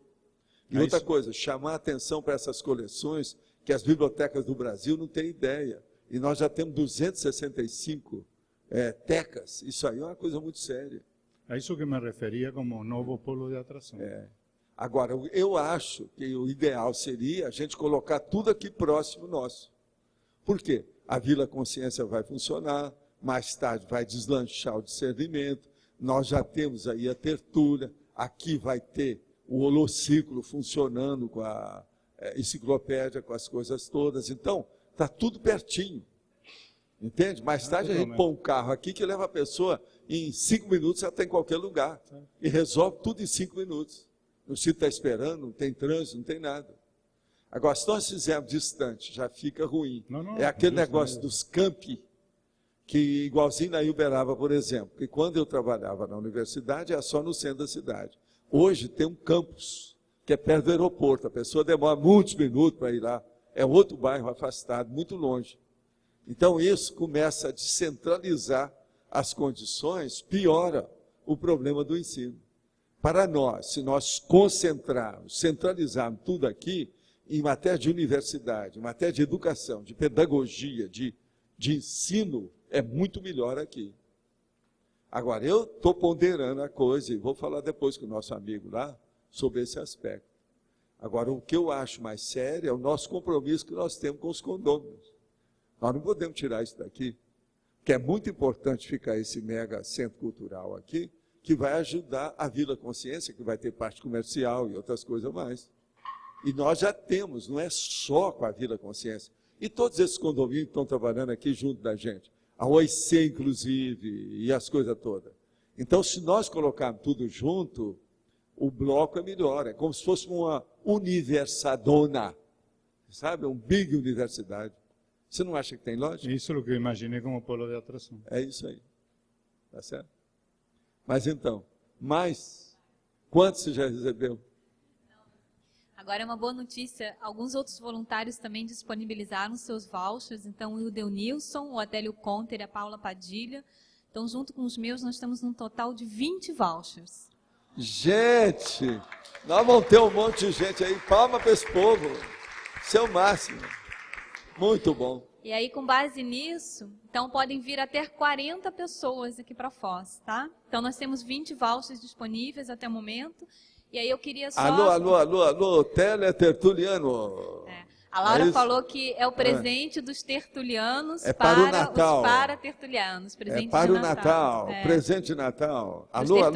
S2: E outra coisa, chamar a atenção para essas coleções, que as bibliotecas do Brasil não têm ideia. E nós já temos 265 tecas, isso aí é uma coisa muito séria.
S21: A isso que me referia como novo polo de atração.
S2: Agora, eu acho que o ideal seria a gente colocar tudo aqui próximo nosso. Por quê? A Vila Consciência vai funcionar, mais tarde vai deslanchar o discernimento, nós já temos aí a tertúlia, aqui vai ter o holociclo funcionando com a enciclopédia, com as coisas todas. Então, está tudo pertinho. Entende? Mais tarde a gente põe um carro aqui que leva a pessoa em 5 minutos, ela está em qualquer lugar. E resolve tudo em 5 minutos. Não se está esperando, não tem trânsito, não tem nada. Agora, se nós fizermos distante, já fica ruim. É aquele negócio dos campi, que igualzinho na Uberaba, por exemplo, que quando eu trabalhava na universidade, era só no centro da cidade. Hoje tem um campus, que é perto do aeroporto. A pessoa demora muitos minutos para ir lá. É outro bairro afastado, muito longe. Então, isso começa a descentralizar as condições, piora o problema do ensino. Para nós, se nós concentrarmos, centralizarmos tudo aqui, em matéria de universidade, em matéria de educação, de pedagogia, de ensino, é muito melhor aqui. Agora, eu estou ponderando a coisa, e vou falar depois com o nosso amigo lá, sobre esse aspecto. Agora, o que eu acho mais sério é o nosso compromisso que nós temos com os condôminos. Nós não podemos tirar isso daqui, que é muito importante ficar esse mega centro cultural aqui, que vai ajudar a Vila Consciência, que vai ter parte comercial e outras coisas mais. E nós já temos, não é só com a Vila Consciência. E todos esses condomínios que estão trabalhando aqui junto da gente. A OIC, inclusive, e as coisas todas. Então, se nós colocarmos tudo junto, o bloco é melhor. É como se fosse uma universidade, sabe? Um big universidade. Você não acha que tem lógica?
S21: Isso é o que eu imaginei como polo de atração.
S2: É isso aí. Tá certo? Mas então, quanto você já recebeu?
S4: Agora é uma boa notícia, alguns outros voluntários também disponibilizaram seus vouchers, então o Ildenilson, o Adélio Conter e a Paula Padilha. Então, junto com os meus, nós estamos num total de 20 vouchers.
S2: Gente, nós vamos ter um monte de gente aí, palma para esse povo, isso é o máximo. Muito bom.
S4: E aí, com base nisso, então podem vir até 40 pessoas aqui para a Foz, tá? Então, nós temos 20 vouchers disponíveis até o momento. E aí eu queria só...
S2: Alô, teletertuliano.
S4: A Laura falou que é o presente dos tertulianos
S2: para o Natal.
S4: Os para-tertulianos.
S2: É para o Natal, presente de Natal. Alô.
S4: É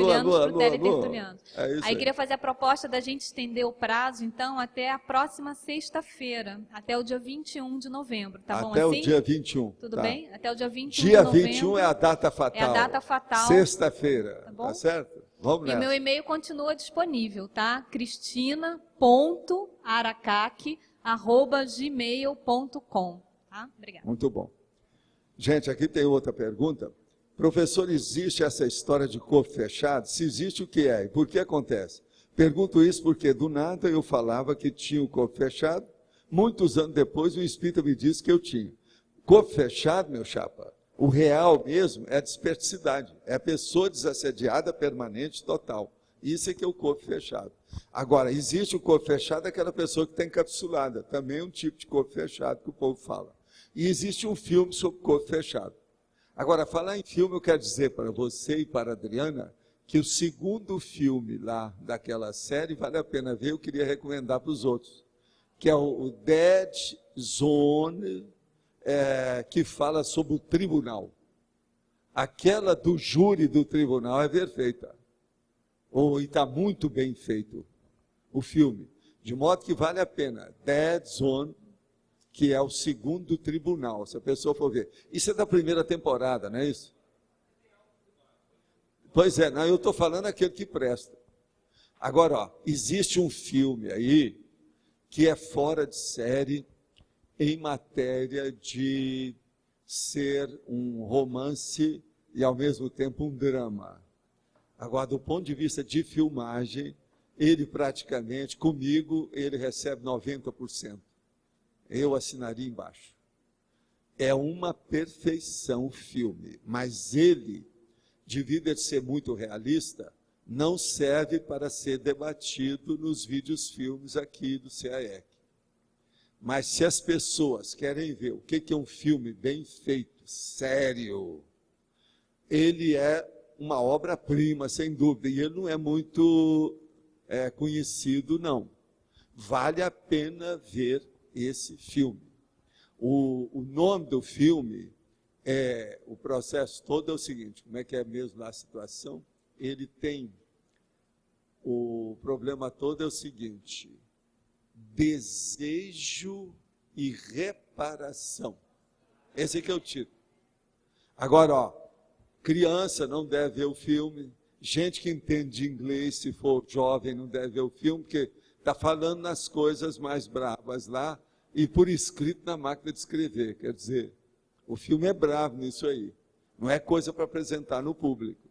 S4: isso aí queria fazer a proposta da gente estender o prazo, então, até a próxima sexta-feira, até o dia 21 de novembro, tá bom assim?
S2: Até o dia 21.
S4: Tudo bem? Até o dia 21
S2: dia
S4: de novembro.
S2: Dia 21 é a data fatal.
S4: É a data fatal.
S2: Sexta-feira, tá certo? Vamos nessa.
S4: E meu e-mail continua disponível, tá? cristina.aracaque@gmail.com. Tá? Obrigada.
S2: Muito bom. Gente, aqui tem outra pergunta. Professor, existe essa história de corpo fechado? Se existe, o que é? E por que acontece? Pergunto isso porque do nada eu falava que tinha o corpo fechado. Muitos anos depois, o espírita me disse que eu tinha. Corpo fechado, meu chapa, o real mesmo é a dispersidade. É a pessoa desassediada permanente total. Isso é que é o corpo fechado. Agora, existe o corpo fechado, aquela pessoa que está encapsulada. Também é um tipo de corpo fechado que o povo fala. E existe um filme sobre corpo fechado. Agora, falar em filme, eu quero dizer para você e para a Adriana que o segundo filme lá daquela série vale a pena ver, eu queria recomendar para os outros. Que é o Dead Zone, que fala sobre o tribunal. Aquela do júri do tribunal é perfeita. E está muito bem feito o filme. De modo que vale a pena. Dead Zone, que é o segundo tribunal, se a pessoa for ver. Isso é da primeira temporada, não é isso? Pois é, não, eu estou falando aquele que presta. Agora, existe um filme aí que é fora de série em matéria de ser um romance e, ao mesmo tempo, um drama. Agora, do ponto de vista de filmagem, ele praticamente, comigo, ele recebe 90%. Eu assinaria embaixo. É uma perfeição o filme, mas ele, devido a ser muito realista, não serve para ser debatido nos vídeos filmes aqui do CAEC. Mas se as pessoas querem ver o que é um filme bem feito, sério, ele é uma obra-prima, sem dúvida, e ele não é muito conhecido, não. Vale a pena ver esse filme. O nome do filme, o processo todo é o seguinte, como é que é mesmo lá a situação? Ele tem, o problema todo é o seguinte, desejo e reparação. Esse aqui é o título. Agora, criança não deve ver o filme, gente que entende inglês, se for jovem, não deve ver o filme, porque está falando nas coisas mais bravas lá, e por escrito na máquina de escrever, quer dizer, o filme é bravo nisso aí, não é coisa para apresentar no público.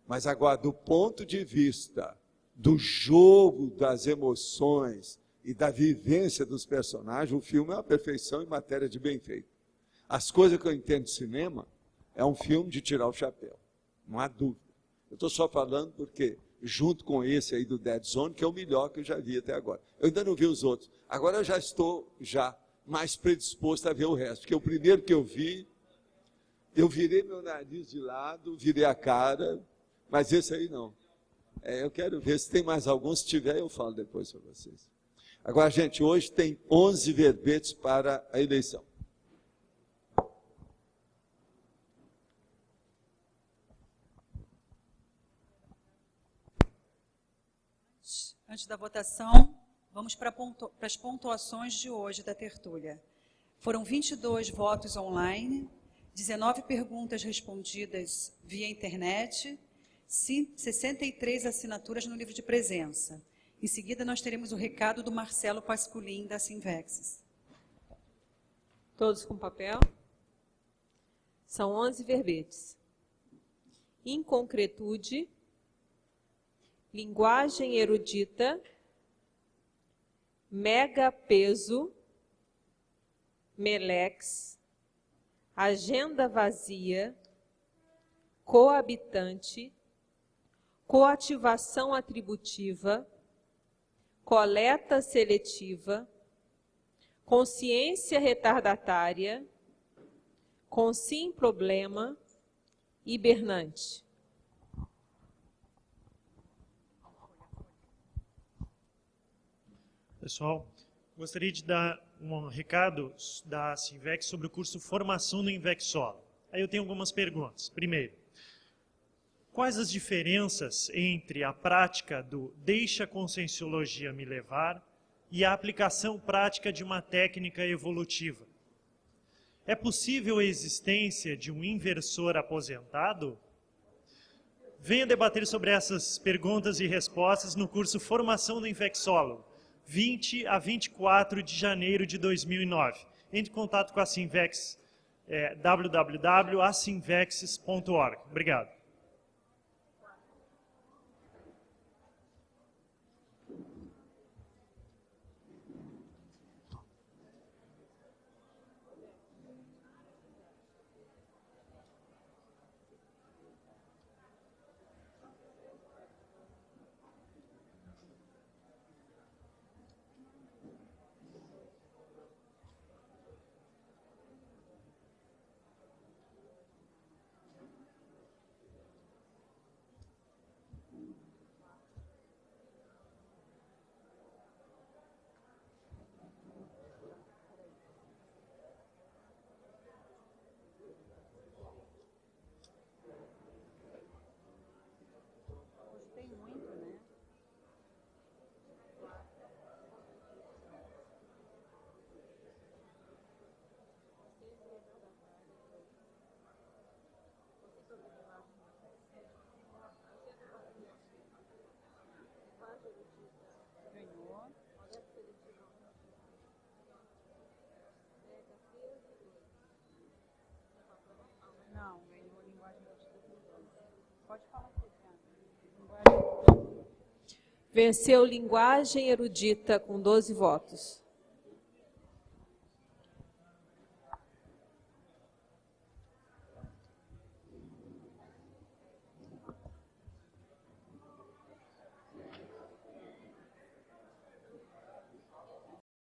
S2: Mas agora, do ponto de vista do jogo das emoções e da vivência dos personagens, o filme é uma perfeição em matéria de bem feito. As coisas que eu entendo de cinema, é um filme de tirar o chapéu, não há dúvida. Eu estou só falando porque, junto com esse aí do Dead Zone, que é o melhor que eu já vi até agora. Eu ainda não vi os outros. Agora eu já estou mais predisposto a ver o resto, porque o primeiro que eu vi, eu virei meu nariz de lado, virei a cara, mas esse aí não. Eu quero ver se tem mais algum, se tiver eu falo depois para vocês. Agora, gente, hoje tem 11 verbetes para a eleição.
S6: Antes da votação, Vamos para as pontuações de hoje da tertúlia. Foram 22 votos online, 19 perguntas respondidas via internet, 63 assinaturas no livro de presença. Em seguida, nós teremos o recado do Marcelo Pasculin, da Sinvexis.
S15: Todos com papel? São 11 verbetes. Inconcretude, linguagem erudita, megapeso, melex, agenda vazia, coabitante, coativação atributiva, coleta seletiva, consciência retardatária, consim problema, hibernante.
S5: Pessoal, gostaria de dar um recado da Sinvex sobre o curso Formação no Invexolo. Aí eu tenho algumas perguntas. Primeiro, quais as diferenças entre a prática do deixa a conscienciologia me levar e a aplicação prática de uma técnica evolutiva? É possível a existência de um inversor aposentado? Venha debater sobre essas perguntas e respostas no curso Formação do Infectólogo, 20 a 24 de janeiro de 2009. Entre em contato com a Sinvex, www.asinvexis.org. Obrigado.
S15: Venceu linguagem erudita com 12 votos.